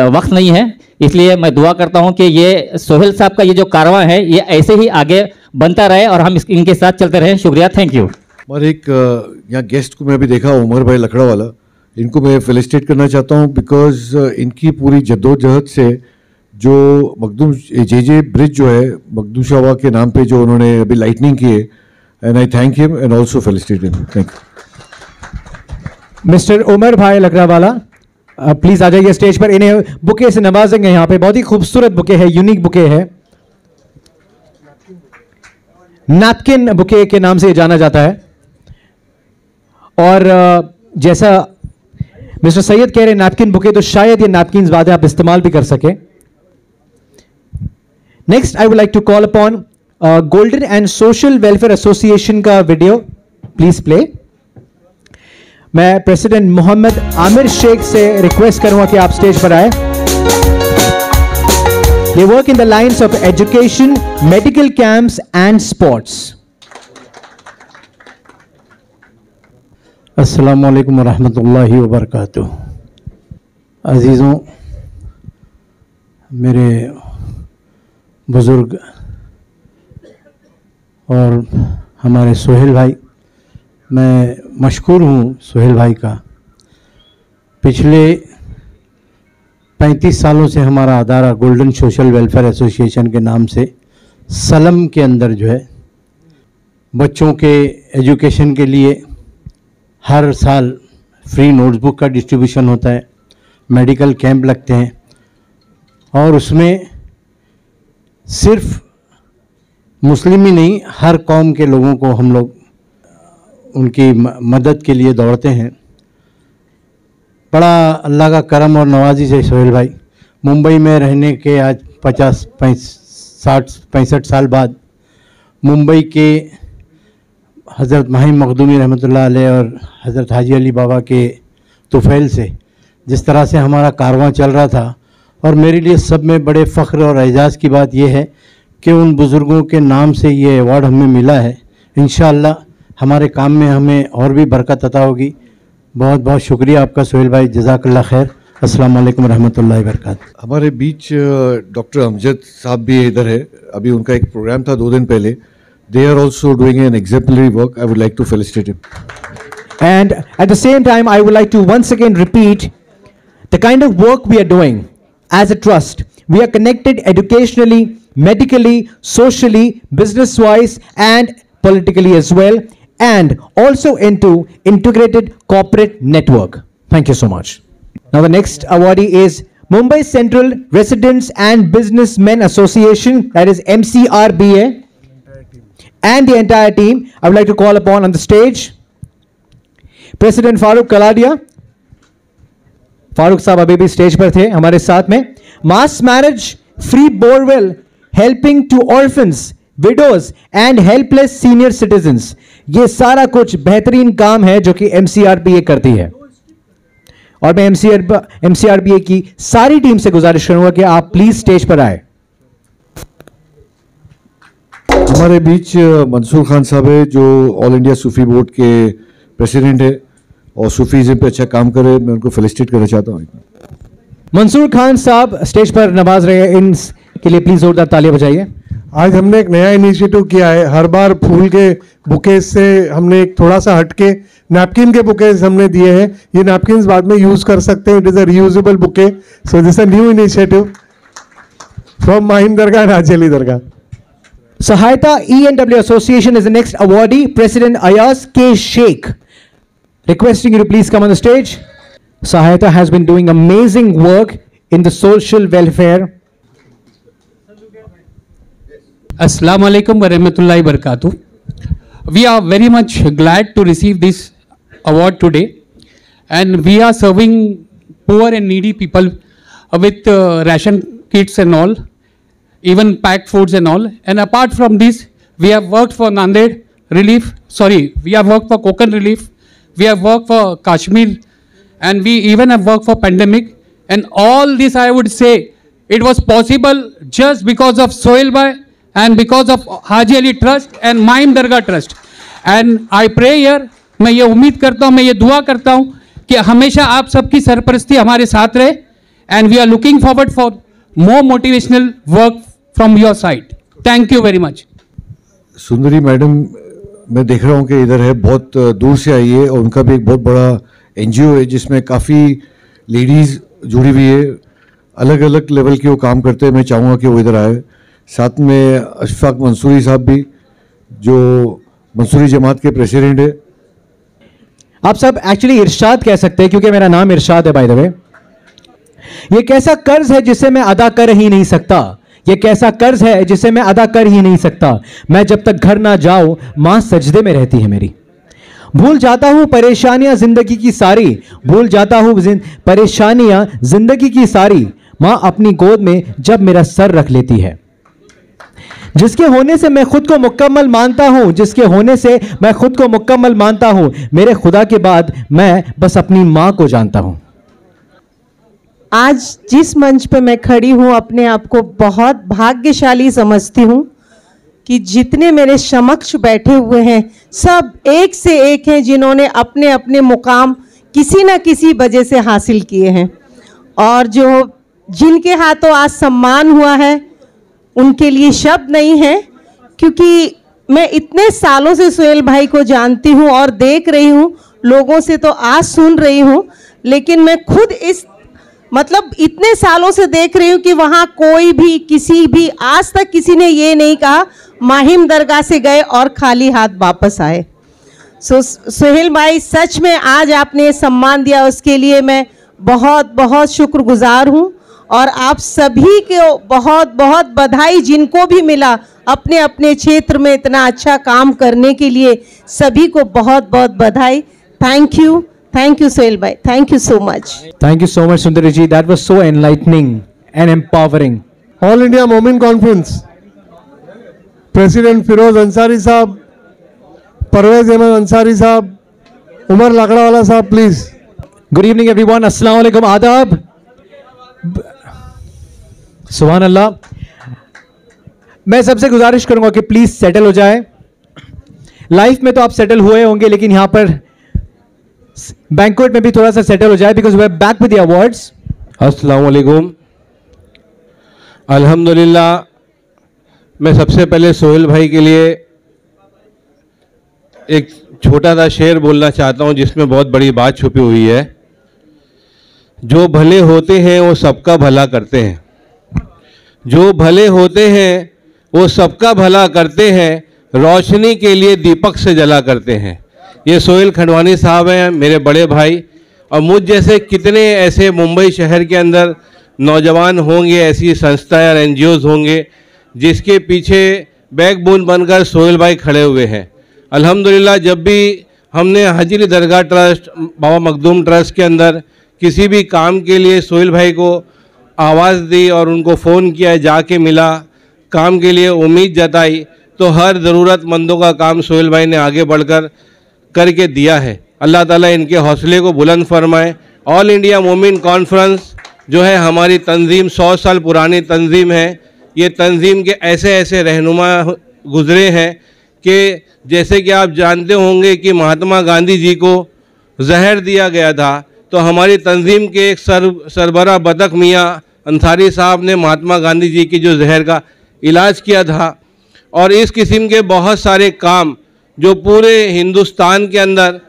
वक्त नहीं है, इसलिए मैं दुआ करता हूँ कि ये सोहेल साहब का ये जो कारवां है ये ऐसे ही आगे बनता रहे और हम इनके साथ चलते रहें। शुक्रिया, थैंक यू। और एक यहाँ गेस्ट को मैं अभी देखा, उमर भाई लकड़ा वाला, इनको मैं फेलिसिटेट करना चाहता हूँ बिकॉज इनकी पूरी जद्दोजहद से जो मखदूम JJ ब्रिज जो है मखदूम शाह के नाम पे जो उन्होंने अभी लाइटनिंग की है, and I thank him and also felicitate him. Thank you. Mister Umar Bhai Lakdawala, please आ जाइए स्टेज पर। इन्हें बुके से नवाजेंगे। यहाँ पे बहुत ही खूबसूरत बुके है, यूनिक बुके है, नैपकिन बुके के नाम से जाना जाता है। और जैसा मिस्टर सैयद कह रहे नैपकिन बुके, तो शायद ये नैपकिन बाद आप इस्तेमाल भी कर सके। Next I would like to call upon Golden and Social Welfare Association का वीडियो प्लीज प्ले। मैं प्रेसिडेंट मोहम्मद आमिर शेख से रिक्वेस्ट करूंगा कि आप स्टेज पर आए। They work in the lines of education, medical camps and sports. अस्सलामु अलैकुम वरहमतुल्लाहि वबरकातुह। अजीज़ों, मेरे बुज़ुर्ग और हमारे सोहेल भाई, मैं मशकूर हूँ सोहेल भाई का। पिछले 35 सालों से हमारा अदारा गोल्डन सोशल वेलफेयर एसोसिएशन के नाम से सलम के अंदर जो है बच्चों के एजुकेशन के लिए हर साल फ्री नोटबुक का डिस्ट्रीब्यूशन होता है, मेडिकल कैंप लगते हैं, और उसमें सिर्फ मुस्लिम ही नहीं हर कौम के लोगों को हम लोग उनकी मदद के लिए दौड़ते हैं। बड़ा अल्लाह का करम और नवाजी से सोहेल भाई मुंबई में रहने के आज 65 साल बाद मुंबई के हज़रत माहिम मखदूमी रहमतुल्लाह अलैह और हज़रत हाजी अली बाबा के तुफ़ैल से जिस तरह से हमारा कारवां चल रहा था, और मेरे लिए सब में बड़े फ़ख्र और एजाज़ की बात यह है कि उन बुज़ुर्गों के नाम से ये अवार्ड हमें मिला है। इंशाअल्लाह हमारे काम में हमें और भी बरकत अता होगी। बहुत बहुत शुक्रिया आपका सोहेल भाई, जज़ाकल्लाह खैर। अस्सलाम वालेकुम रहमतुल्लाहि व बरकातुहू। हमारे बीच डॉक्टर अमजद साहब भी इधर है, अभी उनका एक प्रोग्राम था 2 दिन पहले। They are also doing an exemplary work. I would like to felicitate him. And at the same time, I would like to once again repeat the kind of work we are doing as a trust. We are connected educationally, medically, socially, business-wise, and politically as well, and also into integrated corporate network. Thank you so much. Now the next awardee is Mumbai Central Residents and Businessmen Association, that is MCRBA. And the entire team, I would like to call upon on the stage President Farooq Kaladia. Farooq साहब अभी भी stage पर थे हमारे साथ में। Mass marriage, free borewell, helping to orphans, widows and helpless senior citizens, ये सारा कुछ बेहतरीन काम है जो कि MCRBA करती है। और मैं MCRBA की सारी टीम से गुजारिश करूंगा कि आप प्लीज स्टेज पर आए। हमारे बीच मंसूर खान साहब है जो ऑल इंडिया सूफी बोर्ड के प्रेसिडेंट है और सूफीज़म पे अच्छा काम करे, मैं उनको फेलिसिटेट करना चाहता हूँ। मंसूर खान साहब स्टेज पर नवाज रहे हैं, इनके लिए प्लीज जोरदार तालियां बजाइए। आज हमने एक नया इनिशिएटिव किया है। हर बार फूल के बुकेज से हमने एक थोड़ा सा हटके नैपकिन के बुकेज हमने दिए हैं। ये नैपकिन बाद में यूज कर सकते हैं, it is a reusable bouquet. So this a new initiative from Mahim Dargah and Haji Ali Dargah. Sahayata E&W Association is the next awardee, President Ayaz K. Sheikh. Requesting you to please come on the stage. Sahayata has been doing amazing work in the social welfare. Assalamu alaikum wa rahmatullahi wa barakatuh. We are very much glad to receive this award today, and we are serving poor and needy people with ration kits and all, even packed foods and all. And apart from this, we have worked for Nanded relief, we have worked for Konkan relief, we have worked for Kashmir, and we even have worked for pandemic. And all this, I would say, it was possible just because of Sohail Bhai and because of Haji Ali Trust and Mahim Dargah Trust. And I pray here, मैं ये उम्मीद करता हूँ, मैं ये दुआ करता हूँ कि हमेशा आप सबकी सरपरस्ती हमारे साथ रहे. And we are looking forward for more motivational work from your side. Thank you very much. Sundari madam, मैं देख रहा हूँ कि इधर है, बहुत दूर से आई है, और उनका भी एक बहुत बड़ा NGO है जिसमें काफ़ी लेडीज़ जुड़ी हुई है, अलग अलग लेवल के वो काम करते हैं. मैं चाहूँगा कि वो इधर आए. साथ में अशफाक मंसूरी साहब भी, जो मंसूरी जमात के प्रेसिडेंट है. आप सब एक्चुअली इरशाद कह सकते हैं क्योंकि मेरा नाम इरशाद है बाय द वे. ये कैसा कर्ज है जिसे मैं अदा कर ही नहीं सकता, ये कैसा कर्ज है जिसे मैं अदा कर ही नहीं सकता. मैं जब तक घर ना जाऊं मां सजदे में रहती है मेरी. भूल जाता हूं परेशानियां जिंदगी की सारी, भूल जाता हूं परेशानियां जिंदगी की सारी. मां अपनी गोद में जब मेरा सर रख लेती है. जिसके होने से मैं खुद को मुकम्मल मानता हूं, जिसके होने से मैं खुद को मुकम्मल मानता हूं. मेरे खुदा के बाद मैं बस अपनी मां को जानता हूं. आज जिस मंच पे मैं खड़ी हूँ, अपने आप को बहुत भाग्यशाली समझती हूँ कि जितने मेरे समक्ष बैठे हुए हैं सब एक से एक हैं जिन्होंने अपने अपने मुकाम किसी न किसी वजह से हासिल किए हैं. और जो जिनके हाथों आज सम्मान हुआ है उनके लिए शब्द नहीं है, क्योंकि मैं इतने सालों से सोहेल भाई को जानती हूँ और देख रही हूँ, लोगों से तो आज सुन रही हूँ, लेकिन मैं खुद इस इतने सालों से देख रही हूँ कि वहाँ कोई भी किसी भी आज तक किसी ने ये नहीं कहा माहिम दरगाह से गए और खाली हाथ वापस आए. सोहेल भाई, सच में आज आपने सम्मान दिया, उसके लिए मैं बहुत बहुत शुक्रगुजार हूँ. और आप सभी को बहुत बहुत बधाई, जिनको भी मिला अपने अपने क्षेत्र में इतना अच्छा काम करने के लिए, सभी को बहुत बहुत बधाई. Thank you Sohail bhai, thank you so much. Thank you so much Sundari ji, that was so enlightening and empowering. All India Momin Conference, President Firoz Ansari Sahab, Parvez Ahmed Ansari Sahab, Umar Lakdawala Sahab, please. Good evening everyone, Assalamu alaikum, Adab. Subhan Allah. मैं सबसे गुजारिश करूंगा कि please settle हो जाए. Life में तो आप सेटल हुए होंगे, लेकिन यहां पर बैंक्वेट में भी थोड़ा सा सेटल हो जाए, because we are back with the awards. अस्सलाम वालेकुम. अल्हम्दुलिल्लाह, मैं सबसे पहले सोहेल भाई के लिए एक छोटा सा शेर बोलना चाहता हूं जिसमें बहुत बड़ी बात छुपी हुई है. जो भले होते हैं वो सबका भला करते हैं, जो भले होते हैं वो सबका भला करते हैं, रोशनी के लिए दीपक से जला करते हैं. ये सोहेल खंडवानी साहब हैं, मेरे बड़े भाई. और मुझ जैसे कितने ऐसे मुंबई शहर के अंदर नौजवान होंगे, ऐसी संस्थाएं और NGOs होंगे जिसके पीछे बैकबोन बनकर सोहेल भाई खड़े हुए हैं. अल्हम्दुलिल्लाह, जब भी हमने हाजी अली दरगाह ट्रस्ट, बाबा मखदूम ट्रस्ट के अंदर किसी भी काम के लिए सोहेल भाई को आवाज़ दी और उनको फ़ोन किया, जाके मिला, काम के लिए उम्मीद जताई, तो हर ज़रूरतमंदों का काम सोहेल भाई ने आगे बढ़कर करके दिया है. अल्लाह ताला इनके हौसले को बुलंद फरमाए. ऑल इंडिया मोमिन कॉन्फ्रेंस जो है हमारी तंजीम 100 साल पुरानी तंजीम है. ये तंजीम के ऐसे ऐसे रहनुमा गुज़रे हैं कि जैसे कि आप जानते होंगे कि महात्मा गांधी जी को जहर दिया गया था, तो हमारी तंजीम के एक सरबरा बदक मियाँ अंसारी साहब ने महात्मा गांधी जी की जो जहर का इलाज किया था. और इस किस्म के बहुत सारे काम जो पूरे हिंदुस्तान के अंदर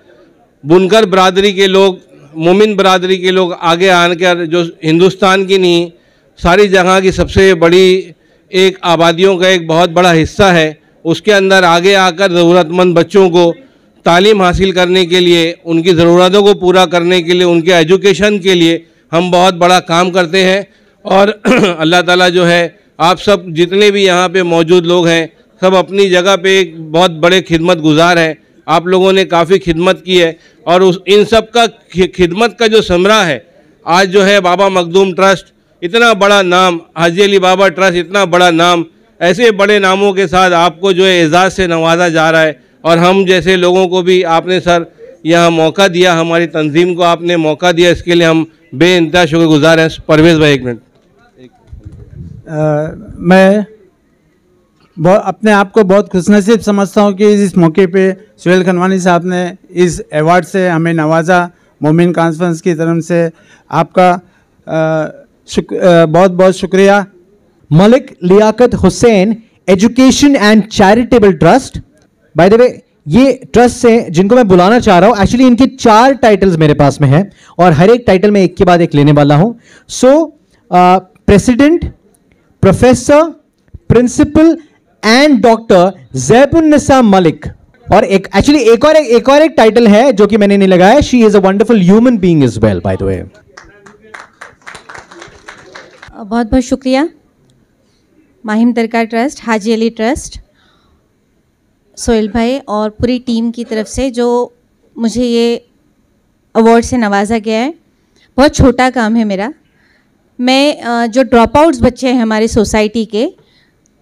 बुनकर बरादरी के लोग, मोमिन बरादरी के लोग आगे आकर जो हिंदुस्तान की नहीं सारी जगह की सबसे बड़ी एक आबादियों का एक बहुत बड़ा हिस्सा है, उसके अंदर आगे आकर ज़रूरतमंद बच्चों को तालीम हासिल करने के लिए, उनकी ज़रूरतों को पूरा करने के लिए, उनके एजुकेशन के लिए हम बहुत बड़ा काम करते हैं। और अल्लाह ताला जो है, आप सब जितने भी यहाँ पे मौजूद लोग हैं, सब अपनी जगह पे एक बहुत बड़े खिदमत गुजार हैं। आप लोगों ने काफ़ी खिदमत की है और इन सब का खिदमत का जो समरा है, आज जो है बाबा मखदूम ट्रस्ट इतना बड़ा नाम, हाजी अली बाबा ट्रस्ट इतना बड़ा नाम, ऐसे बड़े नामों के साथ आपको जो है एजाज़ से नवाजा जा रहा है। और हम जैसे लोगों को भी आपने सर यहाँ मौका दिया, हमारी तंजीम को आपने मौका दिया, इसके लिए हम बेइंतहा शुक्रगुजार हैं। परवेज़ भाई एक मिनट। मैं अपने आप को बहुत खुशनसीब समझता हूँ कि इस मौके पे सोहेल खंडवानी साहब ने इस अवार्ड से हमें नवाजा। मोमिन कॉन्फ्रेंस की तरफ से आपका बहुत बहुत शुक्रिया। Malik Liaquat Hussain Education and Charitable Trust, by the way ये ट्रस्ट से जिनको मैं बुलाना चाह रहा हूं, एक्चुअली इनके 4 टाइटल्स मेरे पास में हैं और हर एक टाइटल में एक के बाद एक लेने वाला हूं। So president, professor, principal and doctor Zaibunnisa Malik. और एक्चुअली एक और एक टाइटल है जो कि मैंने नहीं लगाया, she is a wonderful human being is well bye the वे। बहुत बहुत शुक्रिया माहिम दरगाह ट्रस्ट, हाजी अली ट्रस्ट, सोहेल भाई और पूरी टीम की तरफ से जो मुझे ये अवार्ड से नवाजा गया है। बहुत छोटा काम है मेरा। मैं जो ड्रॉप आउट्स बच्चे हैं हमारे सोसाइटी के,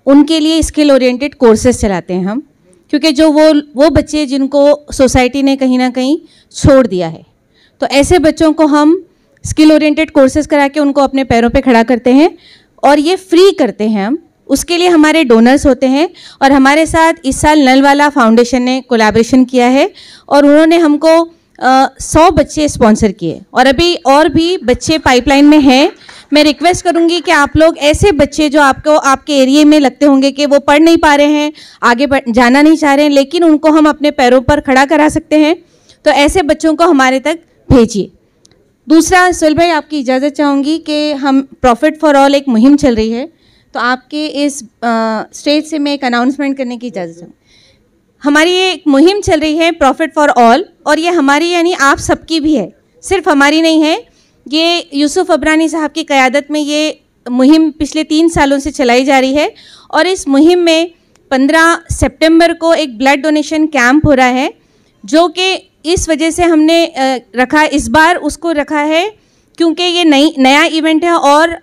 उनके लिए स्किल ओरिएंटेड कोर्सेज चलाते हैं हम, क्योंकि जो वो बच्चे जिनको सोसाइटी ने कहीं ना कहीं छोड़ दिया है, तो ऐसे बच्चों को हम स्किल ओरिएंटेड कोर्सेज करा के उनको अपने पैरों पे खड़ा करते हैं और ये फ्री करते हैं हम। उसके लिए हमारे डोनर्स होते हैं और हमारे साथ इस साल नलवाला फाउंडेशन ने कोलैबोरेशन किया है और उन्होंने हमको 100 बच्चे स्पॉन्सर किए और अभी और भी बच्चे पाइपलाइन में हैं। मैं रिक्वेस्ट करूंगी कि आप लोग ऐसे बच्चे जो आपको आपके एरिया में लगते होंगे कि वो पढ़ नहीं पा रहे हैं, आगे जाना नहीं चाह रहे हैं, लेकिन उनको हम अपने पैरों पर खड़ा करा सकते हैं, तो ऐसे बच्चों को हमारे तक भेजिए। दूसरा, सोहेल भाई आपकी इजाज़त चाहूँगी कि हम प्रॉफिट फॉर ऑल एक मुहिम चल रही है, तो आपके इस स्टेज से मैं एक अनाउंसमेंट करने की इजाज़त चाहूँगी। हमारी ये एक मुहिम चल रही है प्रॉफिट फॉर ऑल, और ये हमारी यानी आप सबकी भी है, सिर्फ हमारी नहीं है। ये यूसुफ अबरानी साहब की क़यादत में ये मुहिम पिछले 3 सालों से चलाई जा रही है और इस मुहिम में 15 सितंबर को एक ब्लड डोनेशन कैंप हो रहा है, जो कि इस वजह से हमने रखा, इस बार उसको रखा है क्योंकि ये नया इवेंट है और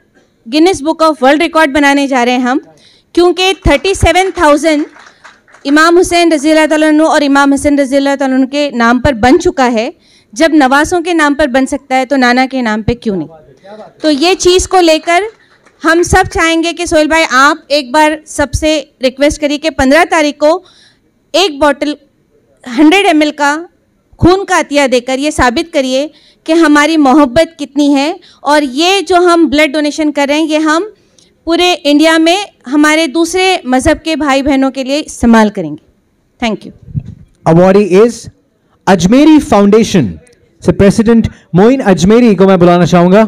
Guinness book of world record बनाने जा रहे हैं हम, क्योंकि 37,000 इमाम हुसैन रज़ी अल्लाह तआला अन्हु और इमाम हसन रज़ी अल्लाह तआला अन्हु के नाम पर बन चुका है। जब नवासों के नाम पर बन सकता है तो नाना के नाम पे क्यों नहीं। तो ये चीज़ को लेकर हम सब चाहेंगे कि सोहेल भाई आप एक बार सबसे रिक्वेस्ट करिए कि 15 तारीख को एक बॉटल 100 ml का खून का अतिया देकर ये साबित करिए कि हमारी मोहब्बत कितनी है, और ये जो हम ब्लड डोनेशन कर रहे हैं ये हम पूरे इंडिया में हमारे दूसरे मज़हब के भाई बहनों के लिए इस्तेमाल करेंगे। Thank you. Awardee is Ajmeri foundation से प्रेसिडेंट मोइन अजमेरी को मैं बुलाना चाहूंगा।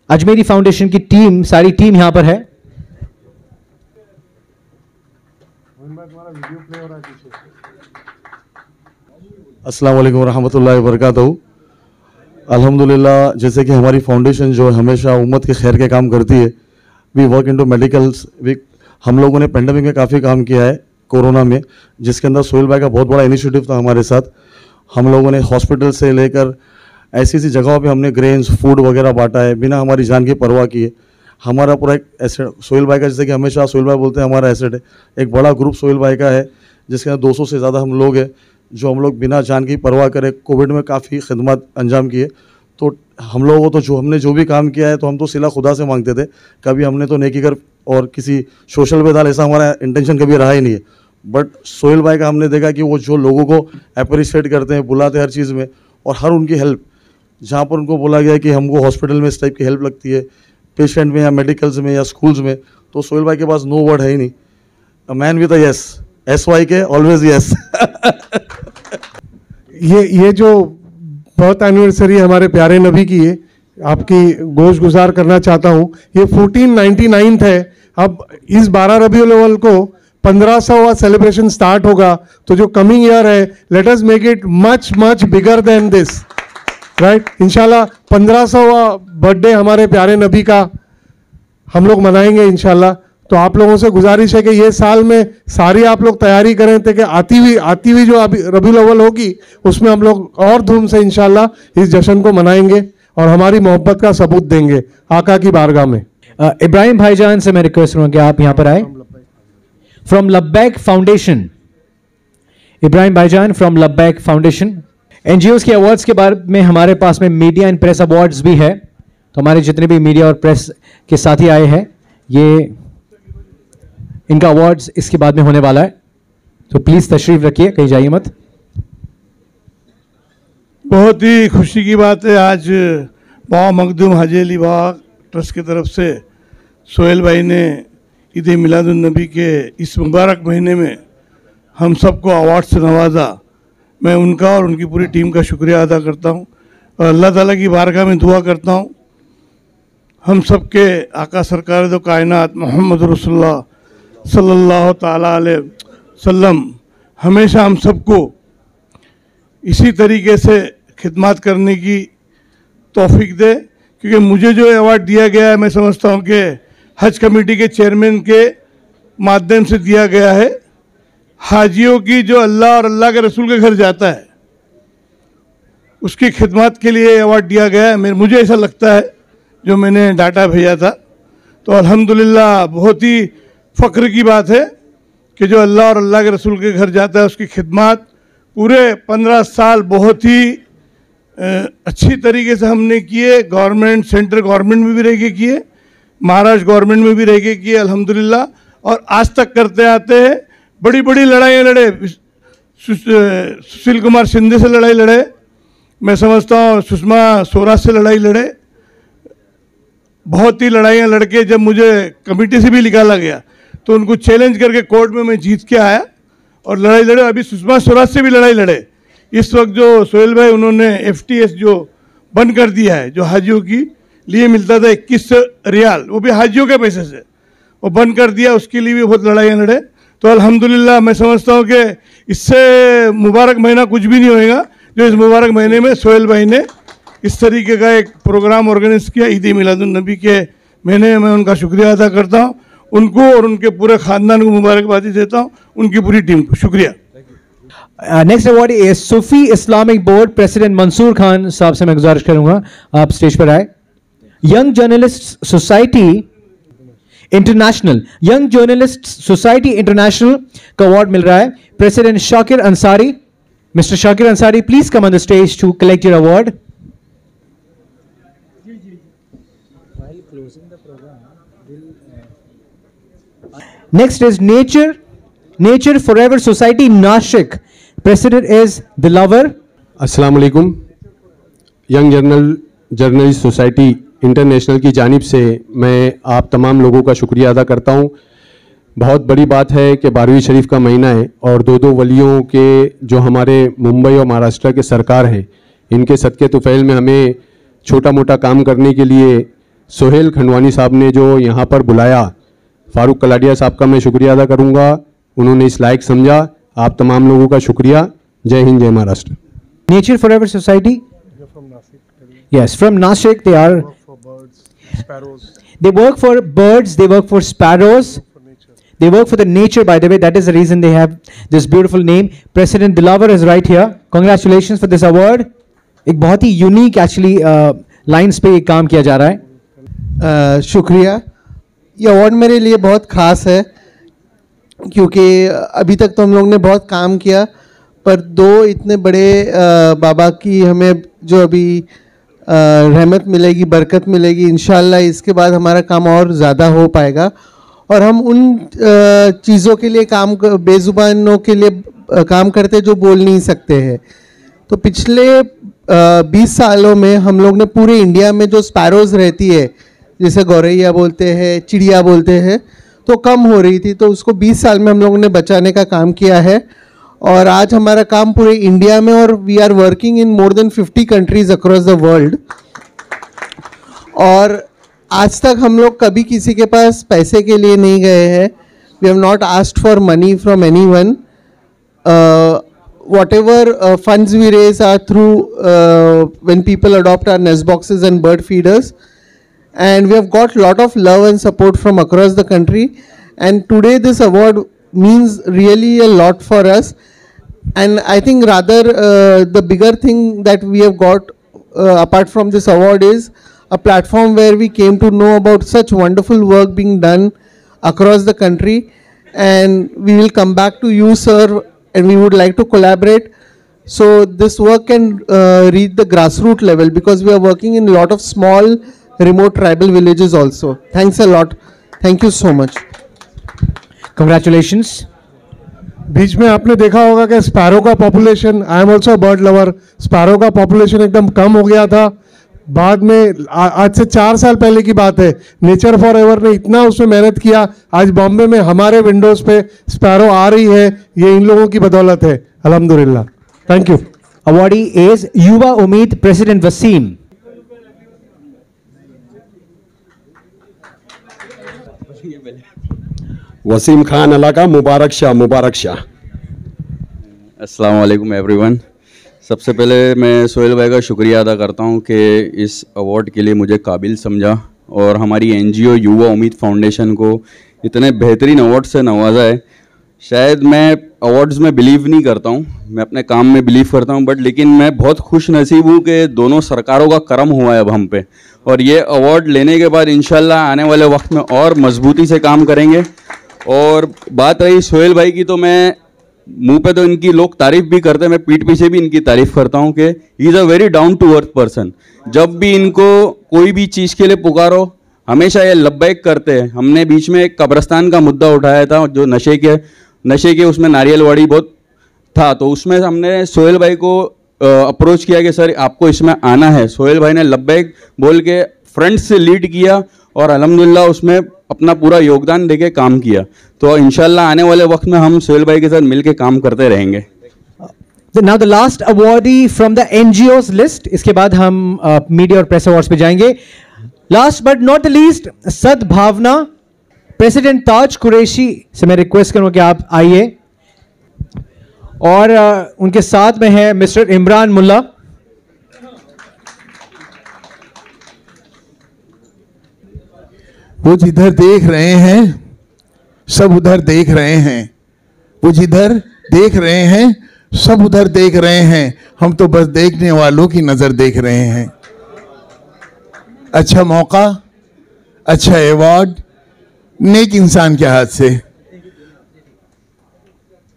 अजमेरी फाउंडेशन की टीम, सारी टीम यहां पर है। अस्सलाम वालेकुम रहमतुल्लाहि व बरकातहू। अल्हम्दुलिल्लाह, जैसे कि हमारी फाउंडेशन जो हमेशा उम्मत के खैर के काम करती है, वी वर्क इनटू मेडिकल्स। हम लोगों ने पेंडेमिक में काफ़ी काम किया है कोरोना में, जिसके अंदर सोहेल भाई का बहुत बड़ा इनिशिएटिव था हमारे साथ। हम लोगों ने हॉस्पिटल से लेकर ऐसी ऐसी जगहों पे हमने ग्रेन्स फूड वगैरह बांटा है बिना हमारी जान की परवाह किए। हमारा पूरा एक एसेट सोहेल भाई का, जैसे कि हमेशा सोहेल भाई बोलते हैं हमारा एसेट है, एक बड़ा ग्रुप सोहेल भाई का है जिसके अंदर 200 से ज़्यादा हम लोग हैं, जो हम लोग बिना जान की परवाह करे कोविड में काफ़ी खिदमत अंजाम किए। तो हम लोगों को तो हमने जो भी काम किया है तो हम तो सिला खुदा से मांगते थे, कभी हमने तो नेकी कर और किसी सोशल बेदाल ऐसा हमारा इंटेंशन कभी रहा ही नहीं है। बट सोहेल भाई का हमने देखा कि वो जो लोगों को अप्रिशिएट करते हैं, बुलाते हैं हर चीज़ में, और हर उनकी हेल्प जहाँ पर उनको बोला गया कि हमको हॉस्पिटल में इस टाइप की हेल्प लगती है, पेशेंट में या मेडिकल्स में या स्कूल्स में, तो सोहेल भाई के पास नो वर्ड है ही नहीं। A man with a yes, SYK always yes. ये जो बहुत एनिवर्सरी हमारे प्यारे नबी की है, आपकी गोश गुजार करना चाहता हूँ। ये 1499 है अब इस 12 रबीउल अव्वल को 1500वां सेलिब्रेशन स्टार्ट होगा, तो जो कमिंग ईयर है let us make it much much bigger than this, right. इंशाल्लाह 1500वां बर्थडे हमारे प्यारे नबी का हम लोग मनाएंगे इंशाल्लाह। तो आप लोगों से गुजारिश है कि ये साल में सारी आप लोग तैयारी करें ताकि आती हुई जो अभी रबीउल अव्वल होगी उसमें हम लोग और धूम से इंशाल्लाह इस जश्न को मनाएंगे और हमारी मोहब्बत का सबूत देंगे आका की बारगाह में। इब्राहिम भाईजान से मैं रिक्वेस्ट करूंगा कि आप यहां पर आए। फ्रॉम लब्बैक फाउंडेशन, इब्राहिम भाईजान फ्रॉम लब्बैक फाउंडेशन। एनजीओज के अवार्ड्स के बारे में हमारे पास में मीडिया एंड प्रेस अवार्ड्स भी है, तो हमारे जितने भी मीडिया और प्रेस के साथी आए हैं ये इनका अवार्ड्स इसके बाद में होने वाला है, तो प्लीज तशरीफ रखिए, कहीं जाइए मत। बहुत ही खुशी की बात है, आज बाबा मखदूम हाजी अली बाबा ट्रस्ट की तरफ से सोहेल भाई ने ईद मिलादुन्नबी के इस मुबारक महीने में हम सबको अवार्ड से नवाजा। मैं उनका और उनकी पूरी टीम का शुक्रिया अदा करता हूँ और अल्लाह ताला की बारगाह में दुआ करता हूँ हम सब के आका सरकार दो कायनात मोहम्मद रसूलुल्लाह सल्लल्लाहु ताला अलैहि वसल्लम हमेशा हम सबको इसी तरीके से खिदमत करने की तौफीक दे, क्योंकि मुझे जो अवार्ड दिया गया है मैं समझता हूँ कि हज कमेटी के चेयरमैन के माध्यम से दिया गया है। हाजियों की जो अल्लाह और अल्लाह के रसूल के घर जाता है उसकी खिदमत के लिए अवार्ड दिया गया है, मुझे ऐसा लगता है जो मैंने डाटा भेजा था। तो अल्हम्दुलिल्लाह बहुत ही फ़ख्र की बात है कि जो अल्लाह और अल्लाह के रसूल के घर जाता है उसकी खिदमत पूरे 15 साल बहुत ही अच्छी तरीके से हमने किए। गवर्नमेंट, सेंट्रल गवर्नमेंट में भी रह के किए, महाराष्ट्र गवर्नमेंट में भी रह के किए अल्हम्दुलिल्लाह, और आज तक करते आते हैं। बड़ी बड़ी लड़ाइयाँ लड़े, सुशील कुमार शिंदे से लड़ाई लड़े, मैं समझता हूँ सुषमा स्वराज से लड़ाई लड़े, बहुत ही लड़ाइयाँ लड़के जब मुझे कमेटी से भी निकाला गया तो उनको चैलेंज करके कोर्ट में मैं जीत के आया और लड़ाई लड़े। अभी सुषमा स्वराज से भी लड़ाई लड़े। इस वक्त जो सोहेल भाई उन्होंने FTS जो बंद कर दिया है, जो हाजियों की लिए मिलता था 21 रियाल, वो भी हाजियों के पैसे से वो बंद कर दिया, उसके लिए भी बहुत लड़ाइयाँ लड़े। तो अल्हम्दुलिल्लाह मैं समझता हूँ कि इससे मुबारक महीना कुछ भी नहीं होएगा जो इस मुबारक महीने में सोहेल भाई ने इस तरीके का एक प्रोग्राम ऑर्गेनाइज किया ईद मिलादुन्नबी के महीने में। मैं उनका शुक्रिया अदा करता हूँ, उनको और उनके पूरे ख़ानदान को मुबारकबादी देता हूँ, उनकी पूरी टीम को शुक्रिया। Next award is Sufi Islamic Board president Mansoor Khan sahab से मैं गुजारिश करूंगा आप स्टेज पर आए। Young Journalist Society International, Young Journalist Society International का अवार्ड मिल रहा है president Shakir Ansari. Mister Shakir Ansari, please come on the stage to collect your award. Next is Nature Forever Society Nashik. President is Dilaver. अस्सलाम वालेकुम। यंग जर्नलिस्ट सोसाइटी इंटरनेशनल की जानिब से मैं आप तमाम लोगों का शुक्रिया अदा करता हूं। बहुत बड़ी बात है कि 12वीं शरीफ का महीना है और दो वलियों के जो हमारे मुंबई और महाराष्ट्र के सरकार हैं, इनके सदके तुफैल में हमें छोटा मोटा काम करने के लिए सोहेल खंडवानी साहब ने जो यहाँ पर बुलाया, फारूक कलाडिया साहब का मैं शुक्रिया अदा करूँगा, उन्होंने इस लायक समझा। आप तमाम लोगों का शुक्रिया। जय हिंद, जय Maharashtra. Nature Forever Society? Yes, from Nashik. They are. They work for birds. They work for sparrows. They work for the nature. By the way, that is the reason they have this beautiful name. President Dilaver is right here. Congratulations for this award. एक बहुत ही unique actually lines पे एक काम किया जा रहा है। शुक्रिया। ये अवार्ड मेरे लिए बहुत ख़ास है क्योंकि अभी तक तो हम लोग ने बहुत काम किया, पर दो इतने बड़े बाबा की हमें जो अभी रहमत मिलेगी, बरकत मिलेगी, इंशाल्लाह इसके बाद हमारा काम और ज़्यादा हो पाएगा और हम उन चीज़ों के लिए काम, बेजुबानों के लिए काम करते जो बोल नहीं सकते हैं। तो पिछले 20 सालों में हम लोग ने पूरे इंडिया में जो स्पैरोज़ रहती है, जैसे गौरैया बोलते हैं, चिड़िया बोलते हैं, तो कम हो रही थी, तो उसको 20 साल में हम लोगों ने बचाने का काम किया है और आज हमारा काम पूरे इंडिया में, और we are working in more than 50 countries across the world. और आज तक हम लोग कभी किसी के पास पैसे के लिए नहीं गए हैं. We have not asked for money from anyone. Whatever funds we raise are through when people adopt our nest boxes and bird feeders, and we have got a lot of love and support from across the country, and today this award means really a lot for us. And I think rather the bigger thing that we have got apart from this award is a platform where we came to know about such wonderful work being done across the country, and we will come back to you, sir, and we would like to collaborate so this work can reach the grassroots level, because we are working in a lot of small remote tribal villages also. Thanks a lot. Thank you so much. Congratulations. बीच में आपने देखा होगा कि sparrow का population, I am also bird lover, sparrow का population एकदम कम हो गया था. बाद में आज से 4 साल पहले की बात है, नेचर फॉर एवर ने इतना उसमें मेहनत किया. आज बॉम्बे में हमारे विंडोज पे स्पैरो आ रही है, ये इन लोगों की बदौलत है. अल्हम्दुलिल्लाह. Thank you. अवॉर्डी इज युवा उम्मीद प्रेसिडेंट वसीम. वसीम खान अलाका, मुबारक शाह, मुबारक शाह. अस्सलाम वालेकुम एवरीवन. सबसे पहले मैं सोहेल भाई का शुक्रिया अदा करता हूं कि इस अवार्ड के लिए मुझे काबिल समझा और हमारी एनजीओ युवा उम्मीद फाउंडेशन को इतने बेहतरीन अवार्ड से नवाजा है. शायद मैं अवार्ड्स में बिलीव नहीं करता हूं, मैं अपने काम में बिलीव करता हूं, बट लेकिन मैं बहुत खुश नसीब हूं कि दोनों सरकारों का करम हुआ है अब हम पे, और ये अवार्ड लेने के बाद इंशाल्लाह आने वाले वक्त में और मजबूती से काम करेंगे. और बात रही सोहेल भाई की, तो मैं मुंह पे तो इनकी लोग तारीफ भी करते हैं, मैं पीठ पीछे भी इनकी तारीफ करता हूं कि he is a very down to earth person. जब भी इनको कोई भी चीज़ के लिए पुकारो हमेशा ये लब्बैक करते हैं. हमने बीच में एक कब्रस्तान का मुद्दा उठाया था जो नशे के उसमें नारियलवाड़ी बहुत था, तो उसमें हमने सोहेल भाई को अप्रोच किया कि सर आपको इसमें आना है. सोहेल भाई ने लब्बैक बोल के फ्रंट से लीड किया और अल्हम्दुलिल्लाह उसमें अपना पूरा योगदान देके काम किया. तो इंशाल्लाह आने वाले वक्त में हम सोहेल भाई के साथ मिलके काम करते रहेंगे. Now the last awardee from the NGOs list. इसके बाद हम मीडिया और प्रेस अवार्ड्स पे जाएंगे. Last but not the least, सद्भावना प्रेसिडेंट ताज कुरैशी से मैं रिक्वेस्ट करूंगा कि आप आइए, और उनके साथ में है मिस्टर इमरान मुल्ला. वो जिधर देख रहे हैं सब उधर देख रहे हैं, वो जिधर देख रहे हैं सब उधर देख रहे हैं, हम तो बस देखने वालों की नजर देख रहे हैं. अच्छा मौका, अच्छा अवार्ड, नेक इंसान के हाथ से.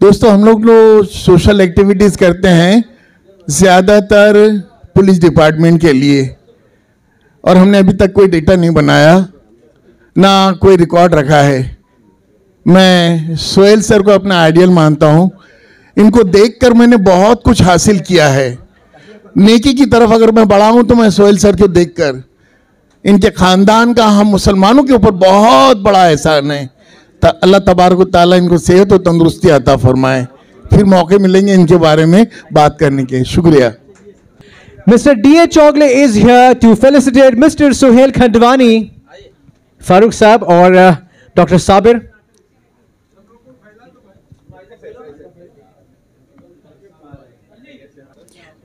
दोस्तों हम लोग सोशल एक्टिविटीज करते हैं ज्यादातर पुलिस डिपार्टमेंट के लिए, और हमने अभी तक कोई डेटा नहीं बनाया ना कोई रिकॉर्ड रखा है. मैं सोहेल सर को अपना आइडियल मानता हूं. इनको देखकर मैंने बहुत कुछ हासिल किया है. नेकी की तरफ अगर मैं बढ़ा हूं तो मैं सोहेल सर को देखकर, इनके खानदान का हम मुसलमानों के ऊपर बहुत बड़ा एहसान है. अल्लाह तबारक व तआला इनको सेहत और तंदुरुस्ती अता फरमाए. फिर मौके मिलेंगे इनके बारे में बात करने के. शुक्रिया. Mr. D.A. Chogle is here to felicitate Mr. Sohail Khandwani. Farooq साहब और doctor Sabir.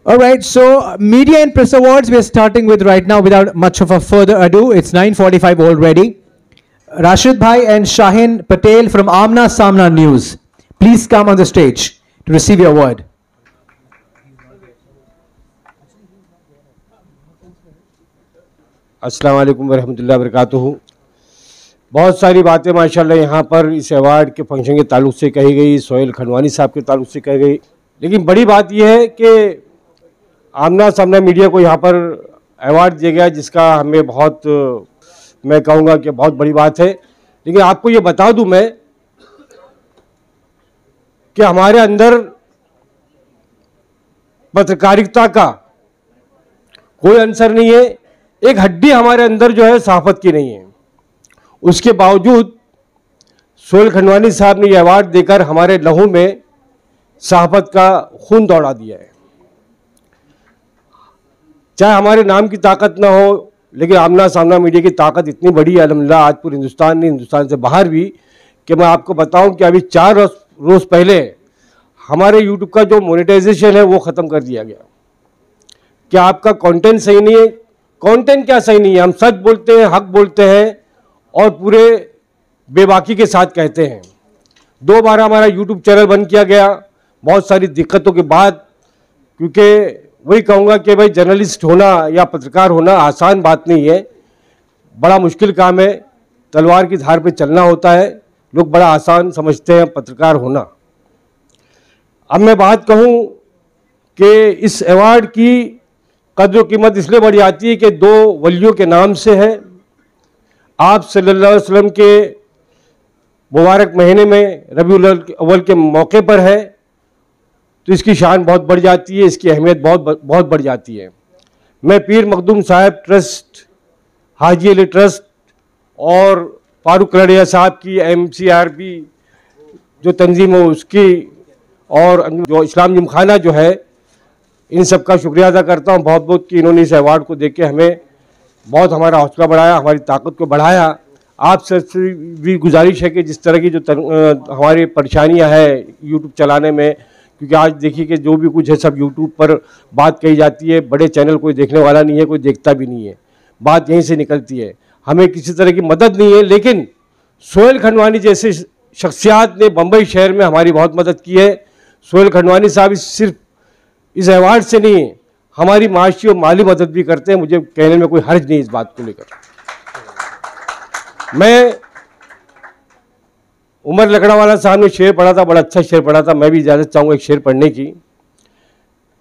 All right, so media and press awards we are starting with right now without much of a further ado. It's 9:45 already. Rashid Bhai and Shaheen Patel from Amna Samna News. Please come on the stage to receive your award. अस्सलाम वालेकुम वरहमतुल्लाहि वबरकातुहू. बहुत सारी बातें माशाल्लाह यहाँ पर इस अवार्ड के फंक्शन के ताल्लुक से कही गई, सोहेल खंडवानी साहब के ताल्लुक से कही गई, लेकिन बड़ी बात यह है कि आमना सामना मीडिया को यहाँ पर अवार्ड दिया गया, जिसका हमें बहुत, मैं कहूँगा कि बहुत बड़ी बात है. लेकिन आपको ये बता दूँ मैं कि हमारे अंदर पत्रकारिता का कोई अंसर नहीं है. एक हड्डी हमारे अंदर जो है सहाफत की नहीं है. उसके बावजूद सोहेल खंडवानी साहब ने यह अवार्ड देकर हमारे लहू में सहाफत का खून दौड़ा दिया है. चाहे हमारे नाम की ताकत ना हो लेकिन आमना सामना मीडिया की ताकत इतनी बड़ी है अल्हम्दुलिल्लाह, आज पूरे हिंदुस्तान नहीं, हिंदुस्तान से बाहर भी, कि मैं आपको बताऊं कि अभी 4 रोज़ पहले हमारे यूट्यूब का जो मोनेटाइजेशन है वो ख़त्म कर दिया गया। क्या आपका कंटेंट सही नहीं है? कंटेंट क्या सही नहीं है? हम सच बोलते हैं, हक बोलते हैं और पूरे बेबाकी के साथ कहते हैं। 2 बार हमारा यूट्यूब चैनल बंद किया गया, बहुत सारी दिक्कतों के बाद, क्योंकि वही कहूँगा कि भाई जर्नलिस्ट होना या पत्रकार होना आसान बात नहीं है, बड़ा मुश्किल काम है, तलवार की धार पे चलना होता है। लोग बड़ा आसान समझते हैं पत्रकार होना। अब मैं बात कहूँ कि इस अवार्ड की कद्र कीमत इसलिए बढ़ जाती है कि 2 वलियों के नाम से है। आप सल्लल्लाहु अलैहि वसल्लम के मुबारक महीने में रबीउल अव्वल के मौके पर है, तो इसकी शान बहुत बढ़ जाती है, इसकी अहमियत बहुत बढ़ जाती है। मैं पीर मखदूम साहब ट्रस्ट, हाजी अली ट्रस्ट और फारूक कलड़िया साहब की MCRB जो तंजीम है उसकी, और जो इस्लाम जिमखाना जो है, इन सब का शुक्रिया अदा करता हूँ बहुत बहुत कि इन्होंने इस अवार्ड को देख के हमें बहुत हमारा हौसला बढ़ाया, हमारी ताकत को बढ़ाया। आप सबसे भी गुजारिश है कि जिस तरह की जो हमारी परेशानियाँ हैं यूट्यूब चलाने में, क्योंकि आज देखिए कि जो भी कुछ है सब यूट्यूब पर बात कही जाती है, बड़े चैनल कोई देखने वाला नहीं है, कोई देखता भी नहीं है, बात यहीं से निकलती है, हमें किसी तरह की मदद नहीं है। लेकिन सोहेल खंडवानी जैसे शख्सियात ने बम्बई शहर में हमारी बहुत मदद की है। सोहेल खंडवानी साहब सिर्फ इस अवार्ड से नहीं, हमारी माशी और माली मदद भी करते हैं, मुझे कहने में कोई हर्ज नहीं इस बात को लेकर। मैं उमर लकड़ावाला साहब ने शेर पढ़ा था, बड़ा अच्छा शेर पढ़ा था, मैं भी इजाज़त चाहूँगा एक शेर पढ़ने की।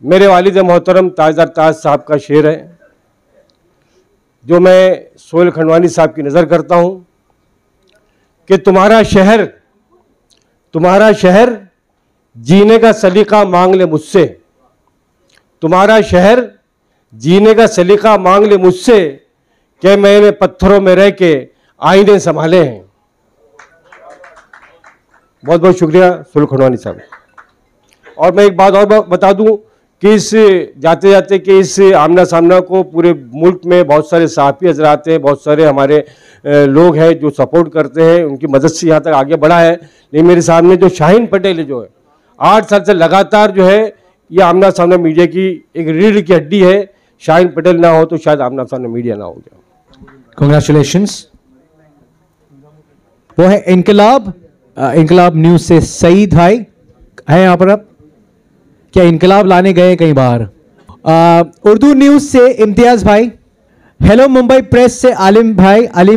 मेरे वालिद मोहतरम ताजदार ताज साहब का शेर है, जो मैं सोहेल खंडवानी साहब की नज़र करता हूँ कि तुम्हारा शहर जीने का सलीका मांग ले मुझसे, तुम्हारा शहर जीने का सलीका मांग ले मुझसे, कि मैंने पत्थरों में रह के आईने संभाले हैं। बहुत बहुत शुक्रिया सोहेल खंडवानी साहब। और मैं एक बात और बता दूं कि इस जाते जाते कि इस आमना सामना को पूरे मुल्क में बहुत सारे सहाफ़ी हजरात हैं, बहुत सारे हमारे लोग हैं जो सपोर्ट करते हैं, उनकी मदद से यहाँ तक आगे बढ़ा है। लेकिन मेरे सामने जो शाहीन पटेल है, जो है 8 साल से लगातार जो है ये आमना सामना मीडिया की एक रीढ़ की हड्डी है। शाहीन पटेल ना हो तो शायद आमना सामना मीडिया ना हो गया। कांग्रेचुलेशंस। वो है इनकलाब न्यूज से सईद भाई है यहाँ पर। अब क्या इनकलाब लाने गए कई बार? उर्दू न्यूज से इम्तियाज भाई, हेलो मुंबई प्रेस से आलिम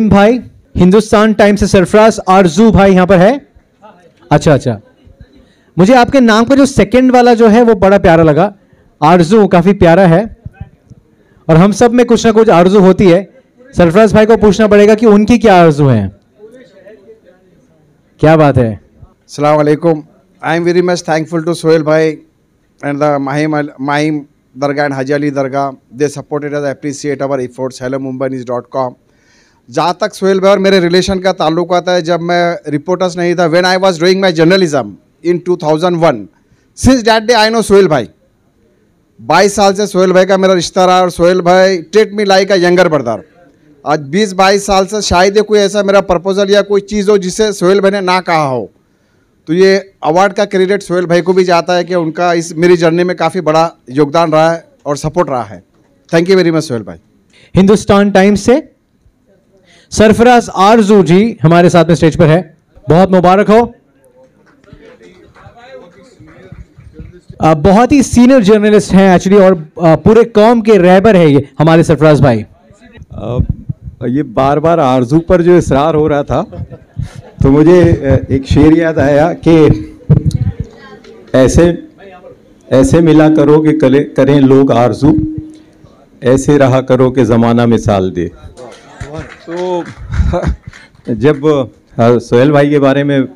भाई, हिंदुस्तान टाइम्स से सरफराज आरजू भाई यहाँ पर है। अच्छा, मुझे आपके नाम का जो सेकंड वाला जो है वो बड़ा प्यारा लगा, आरजू काफी प्यारा है, और हम सब में कुछ ना कुछ आरजू होती है। सरफराज भाई को पूछना पड़ेगा कि उनकी क्या आरजू है। क्या बात है? अस्सलाम वालेकुम। I am very much thankful to Sohail भाई and the Mahim Dargah and Haji Ali Dargah. They supported us, appreciate our efforts. hellomumbainews.com। जहाँ तक सोहेल भाई और मेरे रिलेशन का ताल्लुक आता है, जब मैं रिपोर्टर्स नहीं था, when I was doing my journalism in 2001, since that day I know Sohail भाई। 22 साल से सोहेल भाई का मेरा रिश्ता रहा, और सोहेल भाई treat me like a younger brother. आज 20-22 साल से शायद कोई ऐसा मेरा प्रपोजल या कोई चीज़ हो जिसे सोहेल भाई ने ना कहा हो, तो ये अवार्ड का क्रेडिट सोहेल भाई को भी जाता है कि उनका इस मेरी जर्नी में काफ़ी बड़ा योगदान रहा है और सपोर्ट रहा है। Thank you very much Sohail भाई। हिंदुस्तान टाइम्स से सरफराज आरजू जी हमारे साथ में स्टेज पर है, बहुत मुबारक हो। बहुत ही सीनियर जर्नलिस्ट हैं एक्चुअली, और पूरे कौम के रहबर है ये हमारे सरफराज भाई। ये बार बार आरजू पर जो इसरार हो रहा था, तो मुझे एक शेर याद आया कि ऐसे मिला करो कि करें लोग आरजू, ऐसे रहा करो कि ज़माना मिसाल दे। तो जब सोहेल भाई के बारे में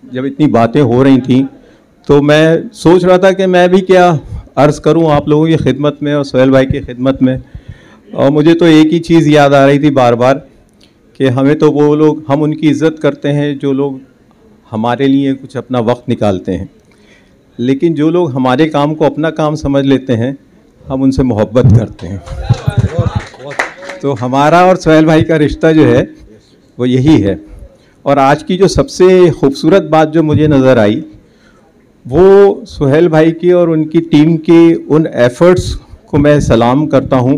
जब इतनी बातें हो रही थी, तो मैं सोच रहा था कि मैं भी क्या अर्ज़ करूं आप लोगों की खिदमत में और सोहेल भाई की खिदमत में। और मुझे तो एक ही चीज़ याद आ रही थी बार बार कि हमें तो वो लोग, हम उनकी इज़्ज़त करते हैं जो लोग हमारे लिए कुछ अपना वक्त निकालते हैं, लेकिन जो लोग हमारे काम को अपना काम समझ लेते हैं, हम उनसे मोहब्बत करते हैं। तो हमारा और सोहेल भाई का रिश्ता जो है वो यही है। और आज की जो सबसे खूबसूरत बात जो मुझे नज़र आई वो सोहेल भाई की और उनकी टीम के उन एफ़र्ट्स को मैं सलाम करता हूँ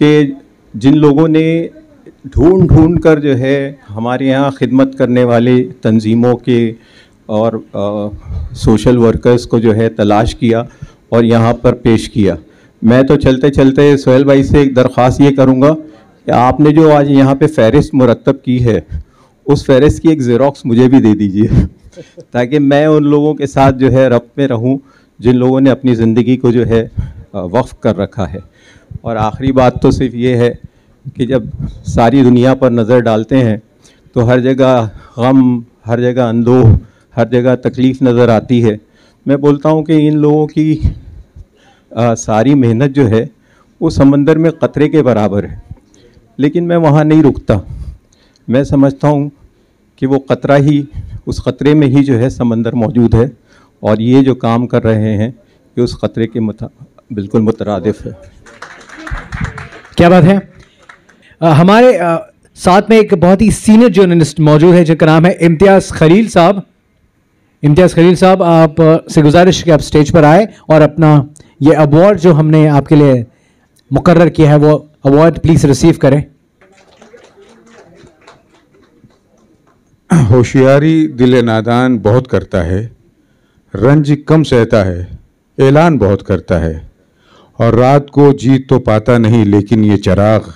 कि जिन लोगों ने ढूंढ ढूंढ कर जो है हमारे यहाँ खिदमत करने वाले तंजीमों के और सोशल वर्कर्स को जो है तलाश किया और यहाँ पर पेश किया। मैं तो चलते चलते सोहेल भाई से एक दरख्वास्त ये करूँगा कि आपने जो आज यहाँ पे फ़हरिस्त मुरतब की है उस फ़हरिस्त की एक ज़ेरॉक्स मुझे भी दे दीजिए ताकि मैं उन लोगों के साथ जो है रब्त में रहूँ जिन लोगों ने अपनी ज़िंदगी को जो है वक्फ़ कर रखा है। और आखिरी बात तो सिर्फ ये है कि जब सारी दुनिया पर नज़र डालते हैं तो हर जगह गम, हर जगह अंदोह, हर जगह तकलीफ़ नज़र आती है। मैं बोलता हूँ कि इन लोगों की सारी मेहनत जो है वो समंदर में क़तरे के बराबर है, लेकिन मैं वहाँ नहीं रुकता। मैं समझता हूँ कि वो क़तरा ही, उस क़तरे में ही जो है समंदर मौजूद है और ये जो काम कर रहे हैं कि उस क़तरे के बिल्कुल मुतरादिफ है। क्या बात है। हमारे साथ में एक बहुत ही सीनियर जर्नलिस्ट मौजूद है जिनका नाम है इम्तियाज़ खलील साहब। इम्तियाज़ खलील साहब, आप से गुजारिश कि आप स्टेज पर आए और अपना ये अवार्ड जो हमने आपके लिए मुकर्रर किया है वो अवार्ड प्लीज़ रिसीव करें। होशियारी दिल नादान बहुत करता है, रंज कम सहता है, ऐलान बहुत करता है, और रात को जीत तो पाता नहीं लेकिन ये चिराग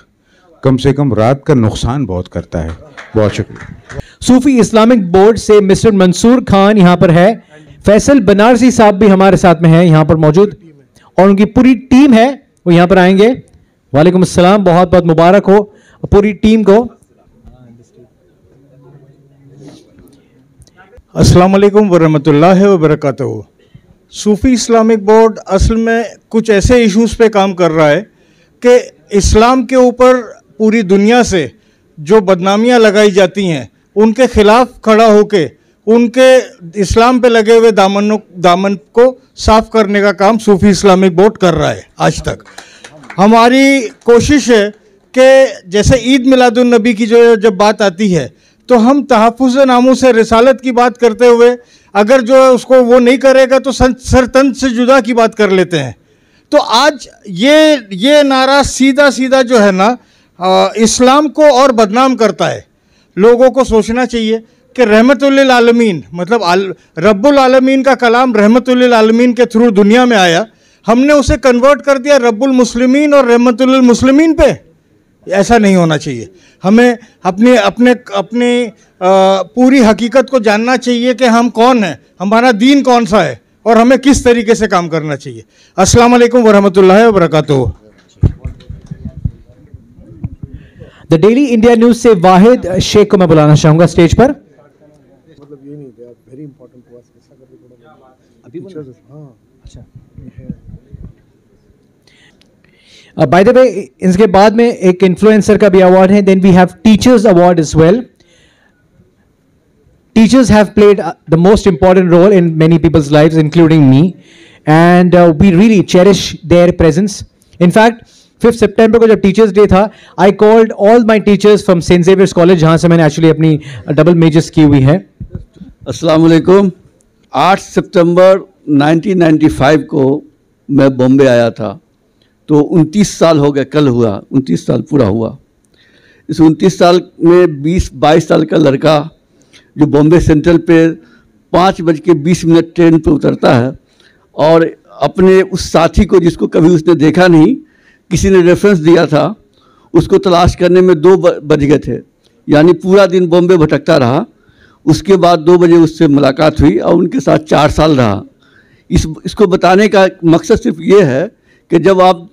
कम से कम रात का नुकसान बहुत करता है। बहुत शुक्रिया। सूफी इस्लामिक बोर्ड से मिस्टर मंसूर खान यहाँ पर है। फैसल बनारसी साहब भी हमारे साथ में है यहाँ पर मौजूद और उनकी पूरी टीम है, वो यहाँ पर आएंगे। वालेकुम अस्सलाम, बहुत बहुत मुबारक हो पूरी टीम को। अस्सलाम वालेकुम वरहमतुल्लाहि वबरकातुहू। सूफ़ी इस्लामिक बोर्ड असल में कुछ ऐसे इश्यूज़ पे काम कर रहा है कि इस्लाम के ऊपर पूरी दुनिया से जो बदनामियां लगाई जाती हैं उनके ख़िलाफ़ खड़ा होके उनके इस्लाम पे लगे हुए दामन को साफ़ करने का काम सूफ़ी इस्लामिक बोर्ड कर रहा है। आज तक हमारी कोशिश है कि जैसे ईद मिलादुन नबी की जो जब बात आती है तो हम तहफ़्फ़ुज़ नामूस रिसालत की बात करते हुए अगर जो है उसको वो नहीं करेगा तो सरतन से जुदा की बात कर लेते हैं। तो आज ये नारा सीधा सीधा जो है ना इस्लाम को और बदनाम करता है। लोगों को सोचना चाहिए कि रहमतुल्लिल आलमीन मतलब रब्बुल आलमीन का कलाम रहमतुल्लिल आलमीन के थ्रू दुनिया में आया, हमने उसे कन्वर्ट कर दिया रब्बुल मुस्लिमीन और रहमतुल्लिल मुस्लिमीन पे। ऐसा नहीं होना चाहिए। हमें अपनी पूरी हकीकत को जानना चाहिए कि हम कौन हैं, हमारा दीन कौन सा है और हमें किस तरीके से काम करना चाहिए। अस्सलाम वालेकुम वरहमतुल्लाहि वबरकातुहू। द डेली इंडिया न्यूज़ से वाहिद शेख को मैं बुलाना चाहूँगा स्टेज पर। बाय द वे इसके बाद में एक इन्फ्लुएंसर का भी अवार्ड है। Then we have teachers award as well. Teachers have played the most important role in many people's lives, including me, and we really cherish their presence. In fact, 5th September को जब Teachers Day था, I called all my teachers from St. Xavier's College, जहाँ से मैंने actually अपनी double majors की हुई है। अस्सलाम वालेकुम। 8 सितंबर 1995 को मैं बॉम्बे आया था, तो 29 साल हो गए, कल हुआ 29 साल पूरा हुआ। इस 29 साल में 20-22 साल का लड़का जो बॉम्बे सेंट्रल पे 5:20 ट्रेन पे उतरता है और अपने उस साथी को जिसको कभी उसने देखा नहीं, किसी ने रेफरेंस दिया था, उसको तलाश करने में 2 बज गए थे, यानी पूरा दिन बॉम्बे भटकता रहा। उसके बाद 2 बजे उससे मुलाकात हुई और उनके साथ 4 साल रहा। इसको बताने का मकसद सिर्फ ये है कि जब आप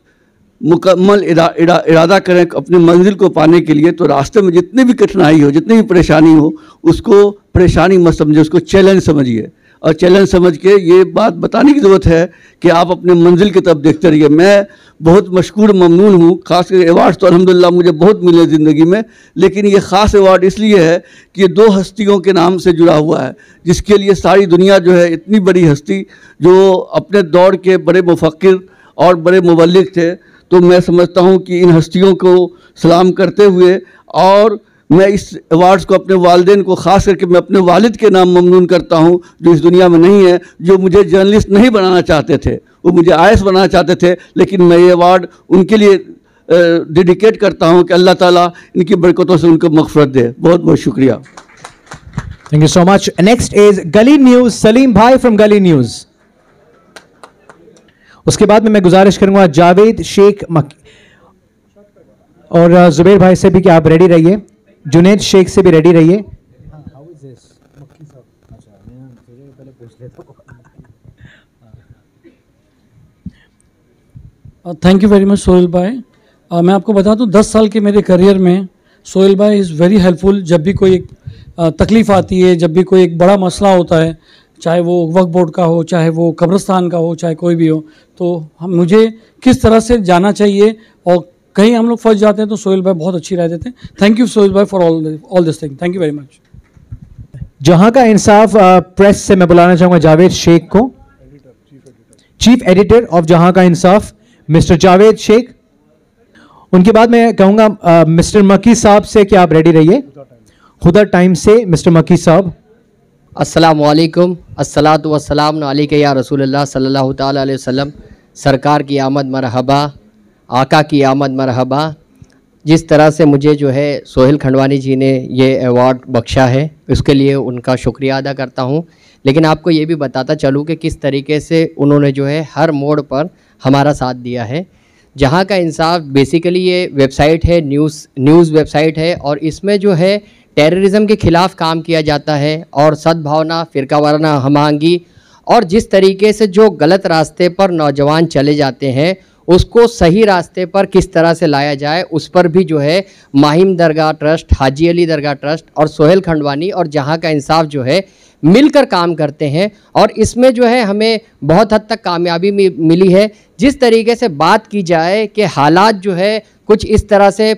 मुकम्मल इरादा करें अपने मंजिल को पाने के लिए, तो रास्ते में जितनी भी कठिनाई हो, जितनी भी परेशानी हो, उसको परेशानी मत समझिए, उसको चैलेंज समझिए। और चैलेंज समझ के ये बात बताने की ज़रूरत है कि आप अपने मंजिल की तरफ देखते रहिए। मैं बहुत मशकूर ममनून हूँ, ख़ास कर अवार्ड्स तो अल्हम्दुलिल्लाह मुझे बहुत मिले ज़िंदगी में, लेकिन ये ख़ास अवार्ड इसलिए है कि ये 2 हस्तियों के नाम से जुड़ा हुआ है, जिसके लिए सारी दुनिया जो है, इतनी बड़ी हस्ती जो अपने दौर के बड़े मुफक्किर और बड़े मुबल्लिग थे, तो मैं समझता हूँ कि इन हस्तियों को सलाम करते हुए और मैं इस अवार्ड्स को अपने वालिदैन को ख़ास करके मैं अपने वालिद के नाम ममनून करता हूँ, जो इस दुनिया में नहीं है, जो मुझे जर्नलिस्ट नहीं बनाना चाहते थे, वो मुझे आईएएस बनाना चाहते थे, लेकिन मैं ये अवार्ड उनके लिए डेडिकेट करता हूँ कि अल्लाह ताला इनकी बरकतों से उनको मग़फ़िरत दे। बहुत बहुत शुक्रिया। Thank you so much. Next is गली न्यूज़, सलीम भाई फ्रॉम गली न्यूज़। उसके बाद में मैं गुजारिश करूंगा जावेद शेख और जुबैर भाई से भी कि आप रेडी रहिए, जुनेद शेख से भी रेडी रहिए। Thank you very much Sohail भाई। मैं आपको बता दूं 10 साल के मेरे करियर में सोहेल भाई इज़ वेरी हेल्पफुल। जब भी कोई एक तकलीफ़ आती है, जब भी कोई एक बड़ा मसला होता है, चाहे वो वक्फ बोर्ड का हो, चाहे वो कब्रिस्तान का हो, चाहे कोई भी हो, तो मुझे किस तरह से जाना चाहिए और कहीं हम लोग फंस जाते हैं तो सोहेल भाई बहुत अच्छी राय देते हैं। थैंक यू सोहेल भाई for all this thing. Thank you very much. जहां का इंसाफ प्रेस से मैं बुलाना चाहूंगा जावेद शेख को, चीफ एडिटर ऑफ जहां का इंसाफ मिस्टर जावेद शेख। उनके बाद मैं कहूंगा मिस्टर मकी साहब से कि आप रेडी रहिए, हुदा टाइम से मिस्टर मकी साहब। अस्सलाम वालेकुम, अस्सलातु वस्सलाम अलैका या रसूलल्लाह सल्लल्लाहु ताला अलैहि वसल्लम। सरकार की आमद मरहबा, आका की आमद मरहबा। जिस तरह से मुझे जो है सोहेल खंडवानी जी ने ये अवार्ड बख्शा है, उसके लिए उनका शुक्रिया अदा करता हूँ। लेकिन आपको ये भी बताता चलूँ कि किस तरीके से उन्होंने जो है हर मोड़ पर हमारा साथ दिया है। जहाँ का इंसाफ बेसिकली ये वेबसाइट है, न्यूज़ वेबसाइट है, और इसमें जो है टेररिज्म के ख़िलाफ़ काम किया जाता है और सद्भावना, फ़िरका वाराना हमआहंगी, और जिस तरीके से जो गलत रास्ते पर नौजवान चले जाते हैं उसको सही रास्ते पर किस तरह से लाया जाए, उस पर भी जो है माहिम दरगाह ट्रस्ट, हाजी अली दरगाह ट्रस्ट और सोहेल खंडवानी और जहाँ का इंसाफ जो है मिलकर काम करते हैं। और इसमें जो है हमें बहुत हद तक कामयाबी मिली है। जिस तरीके से बात की जाए कि हालात जो है कुछ इस तरह से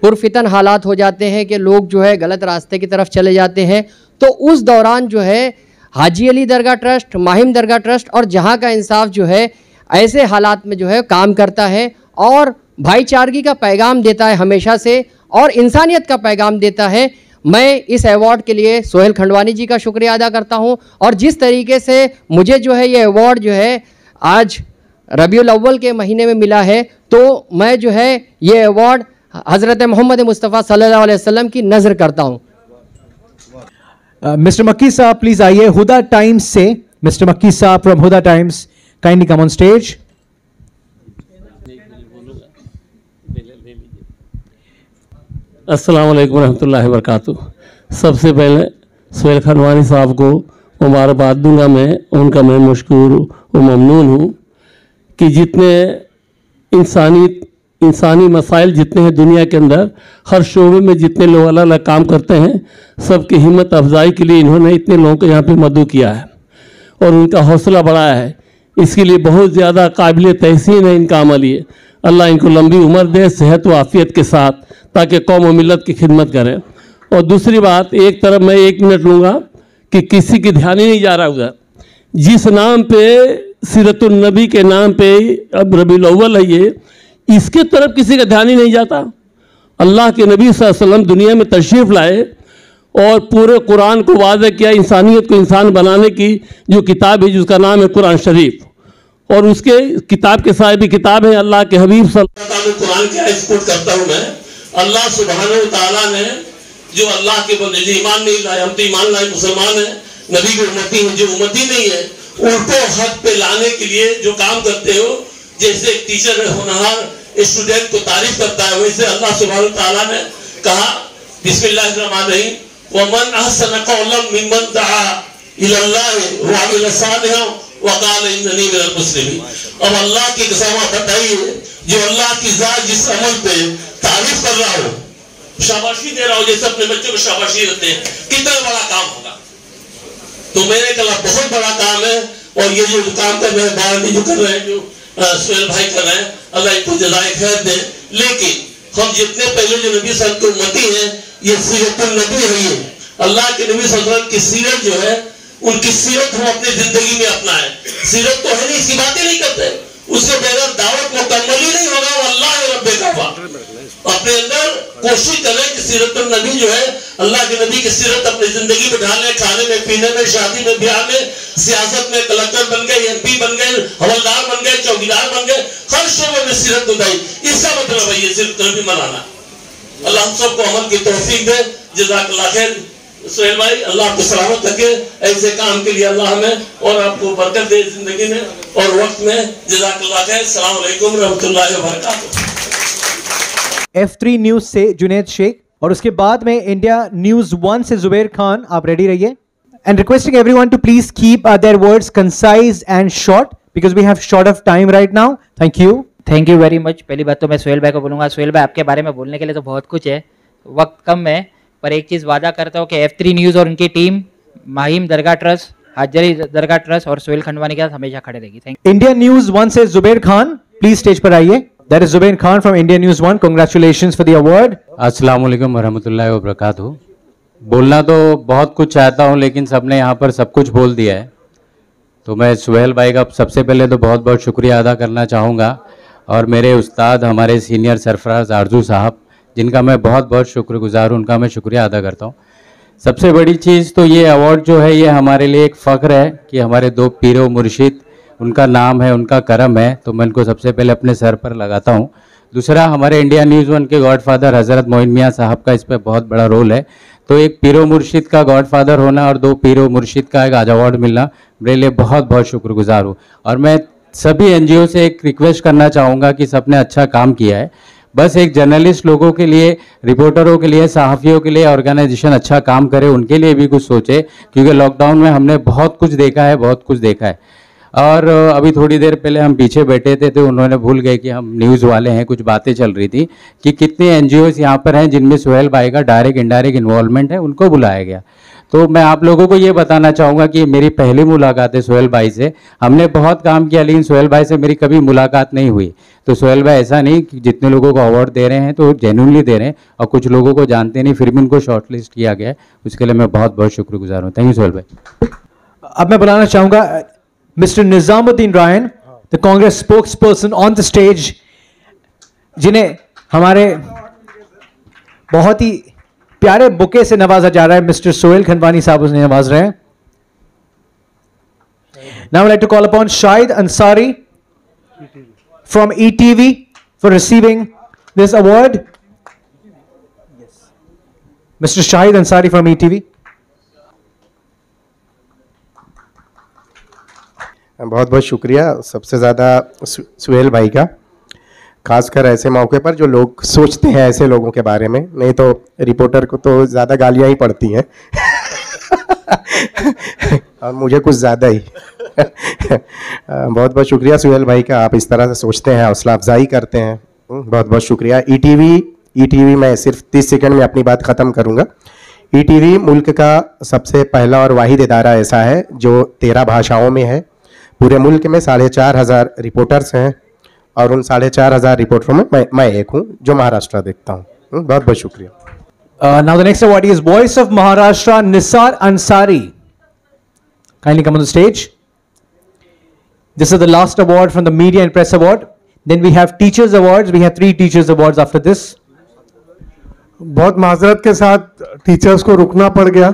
पुरफितन हालात हो जाते हैं कि लोग जो है गलत रास्ते की तरफ चले जाते हैं, तो उस दौरान जो है हाजी अली दरगाह ट्रस्ट, माहिम दरगाह ट्रस्ट और जहाँ का इंसाफ जो है ऐसे हालात में जो है काम करता है और भाईचारगी का पैगाम देता है हमेशा से, और इंसानियत का पैगाम देता है। मैं इस अवार्ड के लिए सोहेल खंडवानी जी का शुक्रिया अदा करता हूं, और जिस तरीके से मुझे जो है ये अवार्ड जो है आज रबीउल अव्वल के महीने में मिला है, तो मैं जो है ये अवार्ड हज़रत मोहम्मद मुस्तफ़ा सल्लल्लाहु अलैहि वसल्लम की नज़र करता हूं। मिस्टर मक्की साहब प्लीज आइए, हुदा टाइम्स से मिस्टर मक्की साहब from Huda times, kindly come on stage. अस्सलाम वालेकुम रहमतुल्लाहि व बरकातुहू। सबसे पहले सोहेल खंडवानी साहब को मुबारकबाद दूंगा मैं, उनका मैं मशकूर व ममनून हूँ कि जितने इंसानी मसाइल जितने हैं दुनिया के अंदर, हर शोबे में जितने लोग अलग अलग काम करते हैं, सबकी हिम्मत अफजाई के लिए इन्होंने इतने लोगों को यहाँ पे मदऊ किया है और उनका हौसला बढ़ाया है। इसके लिए बहुत ज़्यादा काबिल तहसीन है इनका अमल। ये अल्लाह इनको लंबी उम्र दे, सेहत व आफियत के साथ, ताकि कौम व मिलत की खिदमत करें। और दूसरी बात, एक तरफ मैं 1 मिनट लूँगा कि किसी की ध्यान ही नहीं जा रहा उधर, जिस नाम पे सीरतुल नबी के नाम पे अब रबीउल अव्वल है ये, इसके तरफ किसी का ध्यान ही नहीं जाता। अल्लाह के नबी सल्लल्लाहु अलैहि वसल्लम दुनिया में तशरीफ़ लाए और पूरे कुरान को वाज़ेह किया, इंसानियत को इंसान बनाने की जो किताब है जिसका नाम है कुरान शरीफ, और उसके किताब के साथ भी किताब है अल्लाह के हबीब कुरान क्या कोट करता हूँ मैं, अल्लाह सुब्हानहू व तआला ने जो अल्लाह के बंदे जो ईमान नहीं लाए, हम तो ईमान लाए मुसलमान हैं, नबी के उम्मती हैं, जो उम्मती नहीं है उनको हक पे लाने के लिए जो काम करते हो, जैसे एक टीचर होनहार स्टूडेंट को तारीफ करता है, वैसे अल्लाह सुब्हानहू व तआला ने कहा बिस्मिल्लाहिर्रहमानिर्रहीम वमन अहसन कौलन मिम्मन दआ इलल्लाहि व अमिल सालिहन व क़ाल इन्ननी मिनल मुस्लिमीन। अब अल्लाह की कसम बताइए, जो अल्लाह की जात जिस अमल पे तारीफ कर रहा हो, शाबाशी दे रहा हो, जैसे अपने बच्चों को शाबाशी देते हैं, कितना बड़ा काम होगा। तो मेरे ख्याल बहुत बड़ा काम है, और ये जो काम कर रहे हैं बारहवीं जो कर रहे हैं, जो सोहेल भाई कर रहे हैं, अल्लाह इनको जज़ाए खैर दे। लेकिन हम जितने पहले जो नबी सल्लल्लाहु अलैहि वसल्लम की उम्मती हैं, ये सीरतुल नबी है, ये अल्लाह के नबी सल्लल्लाहु अलैहि वसल्लम की सीरत जो है, उनकी सीरत हम अपनी जिंदगी में अपनाएं। सीरत तो है नहीं, इसकी बातें नहीं करते, उसके बगैर दावत मुकम्मल ही नहीं होगा। अल्लाह रब्बे काबा अपने अंदर कोशिश करें कि सीरत नबी जो है, अल्लाह के नबी की सीरत अपनी जिंदगी में ढालें, खाने में, पीने में, शादी में, ब्याह में, सियासत में, कलेक्टर बन गए, MP बन गए, हवलदार बन गए, चौकीदार बन गए, हर शोबे में सीरत बताई। इसका मतलब है ये सीरत नबी मनाना। अल्लाह हम सबको अमल की तौफीक दे। जज़ाकल्लाह खैर। सोहेल भाई, अल्लाह आपको सलामत रखे, ऐसे काम के लिए अल्लाह हमें और आपको बरकत दे जिंदगी में और वक्त में। जज़ाकल्लाह खैर। अस्सलाम वालेकुम रहमतुल्लाहि व बरकातहू। F3 न्यूज से जुनैद शेख और उसके बाद में इंडिया न्यूज 1 से जुबैर खान। आप रेडी रहिए and requesting everyone to please keep their words concise and short because we have short of time right now. Thank you very much. पहली बात तो मैं सोहेल भाई को बोलूंगा, सोहेल भाई आपके बारे में बोलने के लिए तो बहुत कुछ है, वक्त कम है, पर एक चीज़ वादा करता हूँ कि F3 न्यूज़ और उनकी टीम माहिम दरगाह ट्रस्ट, हाजरी दरगाह ट्रस्ट और सोहेल खंडवानी के साथ हमेशा खड़े रहेगी। Thank you. इंडिया न्यूज 1 से जुबैर खान प्लीज स्टेज पर आइए। That is Zubair Khan from India news 1। Congratulations for the award. अस्सलाम वालेकुम वरहमतुल्लाहि वबरकातुहू। बोलना तो बहुत कुछ चाहता हूँ लेकिन सबने यहाँ पर सब कुछ बोल दिया है, तो मैं सोहेल भाई का सबसे पहले तो बहुत बहुत शुक्रिया अदा करना चाहूँगा और मेरे उस्ताद हमारे सीनियर सरफराज आरजू साहब जिनका मैं बहुत बहुत शुक्रगुजार हूँ, उनका मैं शुक्रिया अदा करता हूँ। सबसे बड़ी चीज़ तो ये अवार्ड जो है ये हमारे लिए एक फ़ख्र है कि हमारे दो पीरो मुर्शिद, उनका नाम है, उनका करम है, तो मैं उनको सबसे पहले अपने सर पर लगाता हूँ। दूसरा, हमारे इंडिया न्यूज़ 1 के गॉडफादर हज़रत मोइन मियाँ साहब का इस पर बहुत बड़ा रोल है, तो एक पीरो मुर्शिद का गॉडफादर होना और दो पीरो मुर्शिद का एक आज अवार्ड मिलना मेरे लिए बहुत बहुत शुक्रगुजार हूँ। और मैं सभी NGO से एक रिक्वेस्ट करना चाहूँगा कि सबने अच्छा काम किया है, बस एक जर्नलिस्ट लोगों के लिए, रिपोर्टरों के लिए, सहाफ़ियों के लिए ऑर्गेनाइजेशन अच्छा काम करे, उनके लिए भी कुछ सोचे, क्योंकि लॉकडाउन में हमने बहुत कुछ देखा है। और अभी थोड़ी देर पहले हम पीछे बैठे थे तो उन्होंने भूल गए कि हम न्यूज़ वाले हैं, कुछ बातें चल रही थी कि कितने NGOs यहाँ पर हैं जिनमें सोहेल भाई का डायरेक्ट इनडायरेक्ट इन्वॉल्वमेंट है, उनको बुलाया गया। तो मैं आप लोगों को ये बताना चाहूँगा कि मेरी पहली मुलाकात है सोहेल भाई से। हमने बहुत काम किया लेकिन सोहेल भाई से मेरी कभी मुलाकात नहीं हुई। तो सोहेल भाई ऐसा नहीं कि जितने लोगों को अवार्ड दे रहे हैं तो जेन्युइनली दे रहे हैं और कुछ लोगों को जानते नहीं, फिर भी उनको शॉर्ट लिस्ट किया गया है, उसके लिए मैं बहुत बहुत शुक्रगुजार हूँ। थैंक यू सोहेल भाई। अब मैं बुलाना चाहूँगा mister Nizamuddin Ryan, the Congress spokes person on the stage, जिन्हें हमारे बहुत ही प्यारे बुके से नवाजा जा रहा है। मिस्टर सोहेल खंडवानी साहब उन्हें नवाज रहे हैं। Now I'd like to call upon Shahid Ansari from ETV for receiving this award. Mr. Shahid Ansari from ETV. बहुत बहुत शुक्रिया सबसे ज़्यादा सोहेल भाई का, खासकर ऐसे मौके पर जो लोग सोचते हैं ऐसे लोगों के बारे में, नहीं तो रिपोर्टर को तो ज़्यादा गालियाँ ही पड़ती हैं और मुझे कुछ ज़्यादा ही बहुत बहुत शुक्रिया सोहेल भाई का, आप इस तरह से सोचते हैं, हौसला अफजाई करते हैं, बहुत बहुत शुक्रिया। ETV मैं सिर्फ 30 सेकंड में अपनी बात ख़त्म करूँगा। ETV मुल्क का सबसे पहला और वाहिद इदारा ऐसा है जो 13 भाषाओं में है। पूरे मुल्क में 4,500 रिपोर्टर्स हैं और उन 4,500 रिपोर्टरों में मैं एक हूँ जो महाराष्ट्र देखता हूँ। बहुत बहुत शुक्रिया। Now the next award is Voice of Maharashtra, Nisar Ansari. Kindly come on the stage. This is the last award from the Media and Press Award. Then we have Teachers Awards. We have 3 Teachers Awards after this. बहुत माजरत के साथ teachers को रुकना पड़ गया।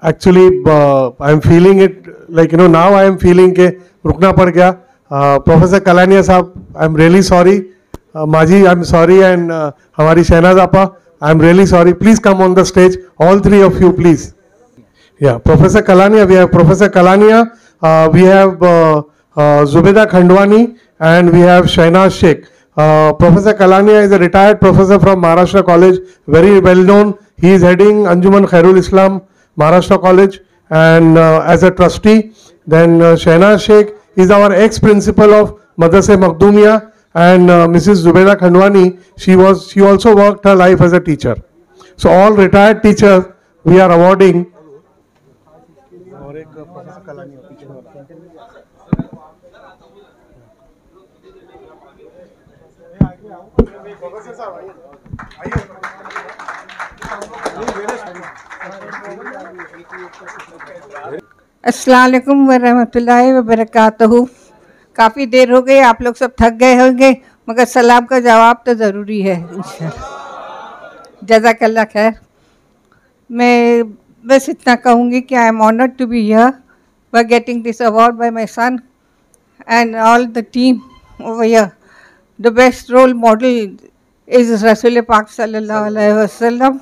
Actually I am feeling it like now I am feeling के रुकना पड़ गया। प्रोफेसर कलानिया साहब, आई एम रियली सॉरी। माजी, आई एम सॉरी, एंड हमारी शहनाज आपा, I am really sorry. Please come on the stage, all 3 of you please. या professor Kalania, we have professor Kalania, we have Zubeda Khandwani, and we have Shahnaz Sheikh. Professor Kalania is a retired professor from Maharashtra College, very well known. He is heading Anjuman Khairul Islam, Maharashtra College, and as a trustee. Then Shahnaz Sheikh is our ex-principal of Madrasa Makhdumiya, and Mrs. Zubeda Khandwani, she also worked her life as a teacher. So all retired teachers we are awarding. अस्सलाम वालेकुम वरहमतुल्लाहि वबरकातुहू। काफ़ी देर हो गई, आप लोग सब थक गए होंगे, मगर सलाम का जवाब तो ज़रूरी है इंशाल्लाह। जज़ाकल्लाह खैर। मैं बस इतना कहूँगी कि I am honoured to be here by getting this award by my son and all the team over here. The best role model is Rasul Pak sallallahu alaihi wasallam,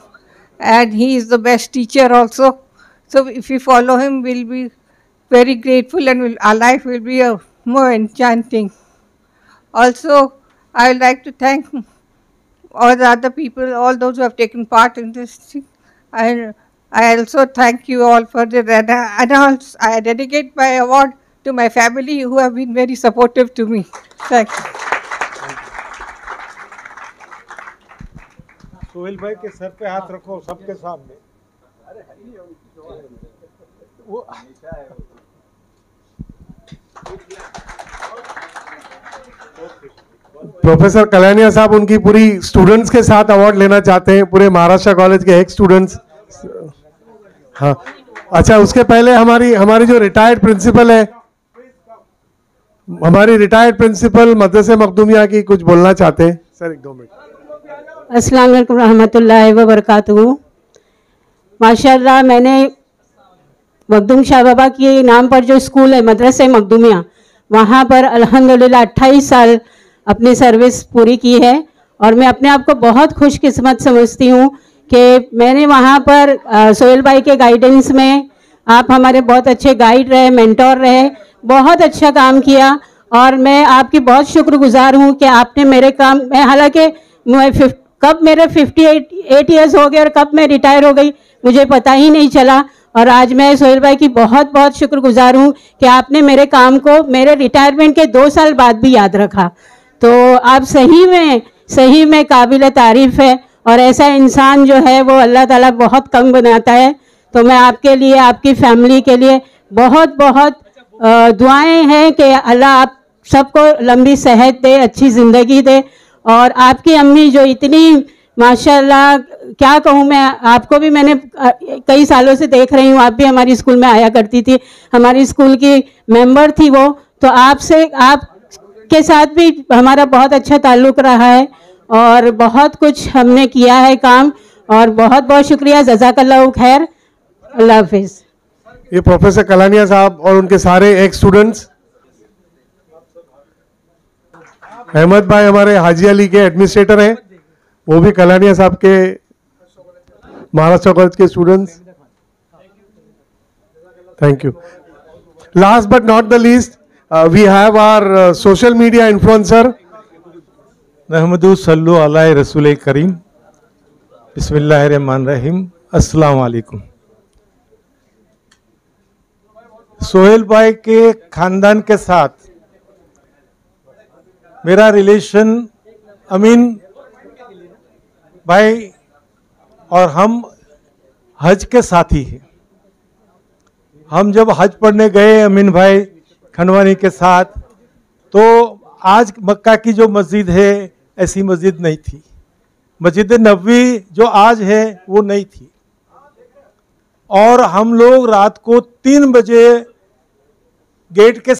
and he is the best teacher also. So if we follow him, we'll be very grateful, and our life will be more enchanting. Also, I would like to thank all the other people, all those who have taken part in this thing. I also thank you all for the announcement. I dedicate my award to my family who have been very supportive to me. Thank you. Sohail भाई के sir पे हाथ रखो सबके सामने। Professor कल्याणिया साहब उनकी पूरी स्टूडेंट्स के साथ अवार्ड लेना चाहते हैं, पूरे महाराष्ट्र कॉलेज के एक्स स्टूडेंट्स। हाँ, अच्छा, उसके पहले हमारी जो रिटायर्ड प्रिंसिपल है, हमारी रिटायर्ड प्रिंसिपल मदरसे मखदूमिया की कुछ बोलना चाहते हैं। Sir 1-2 minute. अस्सलाम वालेकुम रहमतुल्लाहि व बरकातुहू। माशाअल्लाह, मैंने मखदूम शाह बाबा के नाम पर जो स्कूल है मदरसे मखदूमिया, वहाँ पर अल्हम्दुलिल्लाह 28 साल अपनी सर्विस पूरी की है, और मैं अपने आप को बहुत खुशकिस्मत समझती हूँ कि मैंने वहाँ पर सोहेल भाई के गाइडेंस में, आप हमारे बहुत अच्छे गाइड रहे, मेंटोर रहे, बहुत अच्छा काम किया, और मैं आपकी बहुत शुक्रगुजार हूँ कि आपने मेरे काम में, हालांकि कब मेरे 58 ईयर्स हो गए और कब मैं रिटायर हो गई मुझे पता ही नहीं चला, और आज मैं सोहेल भाई की बहुत बहुत शुक्रगुजार हूँ कि आपने मेरे काम को मेरे रिटायरमेंट के 2 साल बाद भी याद रखा। तो आप सही में काबिल तारीफ़ है, और ऐसा इंसान जो है वो अल्लाह ताला बहुत कम बनाता है। तो मैं आपके लिए, आपकी फैमिली के लिए बहुत बहुत दुआएं हैं कि अल्लाह आप सबको लंबी सेहत दे, अच्छी ज़िंदगी दे, और आपकी अम्मी जो इतनी माशाल्लाह, क्या कहूँ मैं, आपको भी मैंने कई सालों से देख रही हूँ, आप भी हमारी स्कूल में आया करती थी, हमारी स्कूल की मेंबर थी वो, तो आपके साथ भी हमारा बहुत अच्छा ताल्लुक़ रहा है, और बहुत कुछ हमने किया है काम, और बहुत बहुत शुक्रिया। जज़ाकल्लाहु खैर। अल्लाह हाफिज़। ये प्रोफेसर कल्याणिया साहब और उनके सारे एक्स स्टूडेंट्स। अहमद भाई हमारे हाजी अली के एडमिनिस्ट्रेटर हैं, वो भी कल्याणिया साहब के महाराष्ट्र कॉलेज के students. Thank you. Last but not the least, we have our social media influencer रहमदु सल्लु अला रसूल करीम। बिस्मिल्लाहिर्रहमानिर्रहीम। अस्सलाम वालेकुम। सोहेल भाई के खानदान के साथ मेरा रिलेशन, अमीन भाई और हम हज के साथी हैं। हम जब हज पढ़ने गए अमीन भाई खंडवानी के साथ, तो आज मक्का की जो मस्जिद है ऐसी मस्जिद नहीं थी, मस्जिद नबवी जो आज है वो नहीं थी, और हम लोग रात को 3 बजे गेट के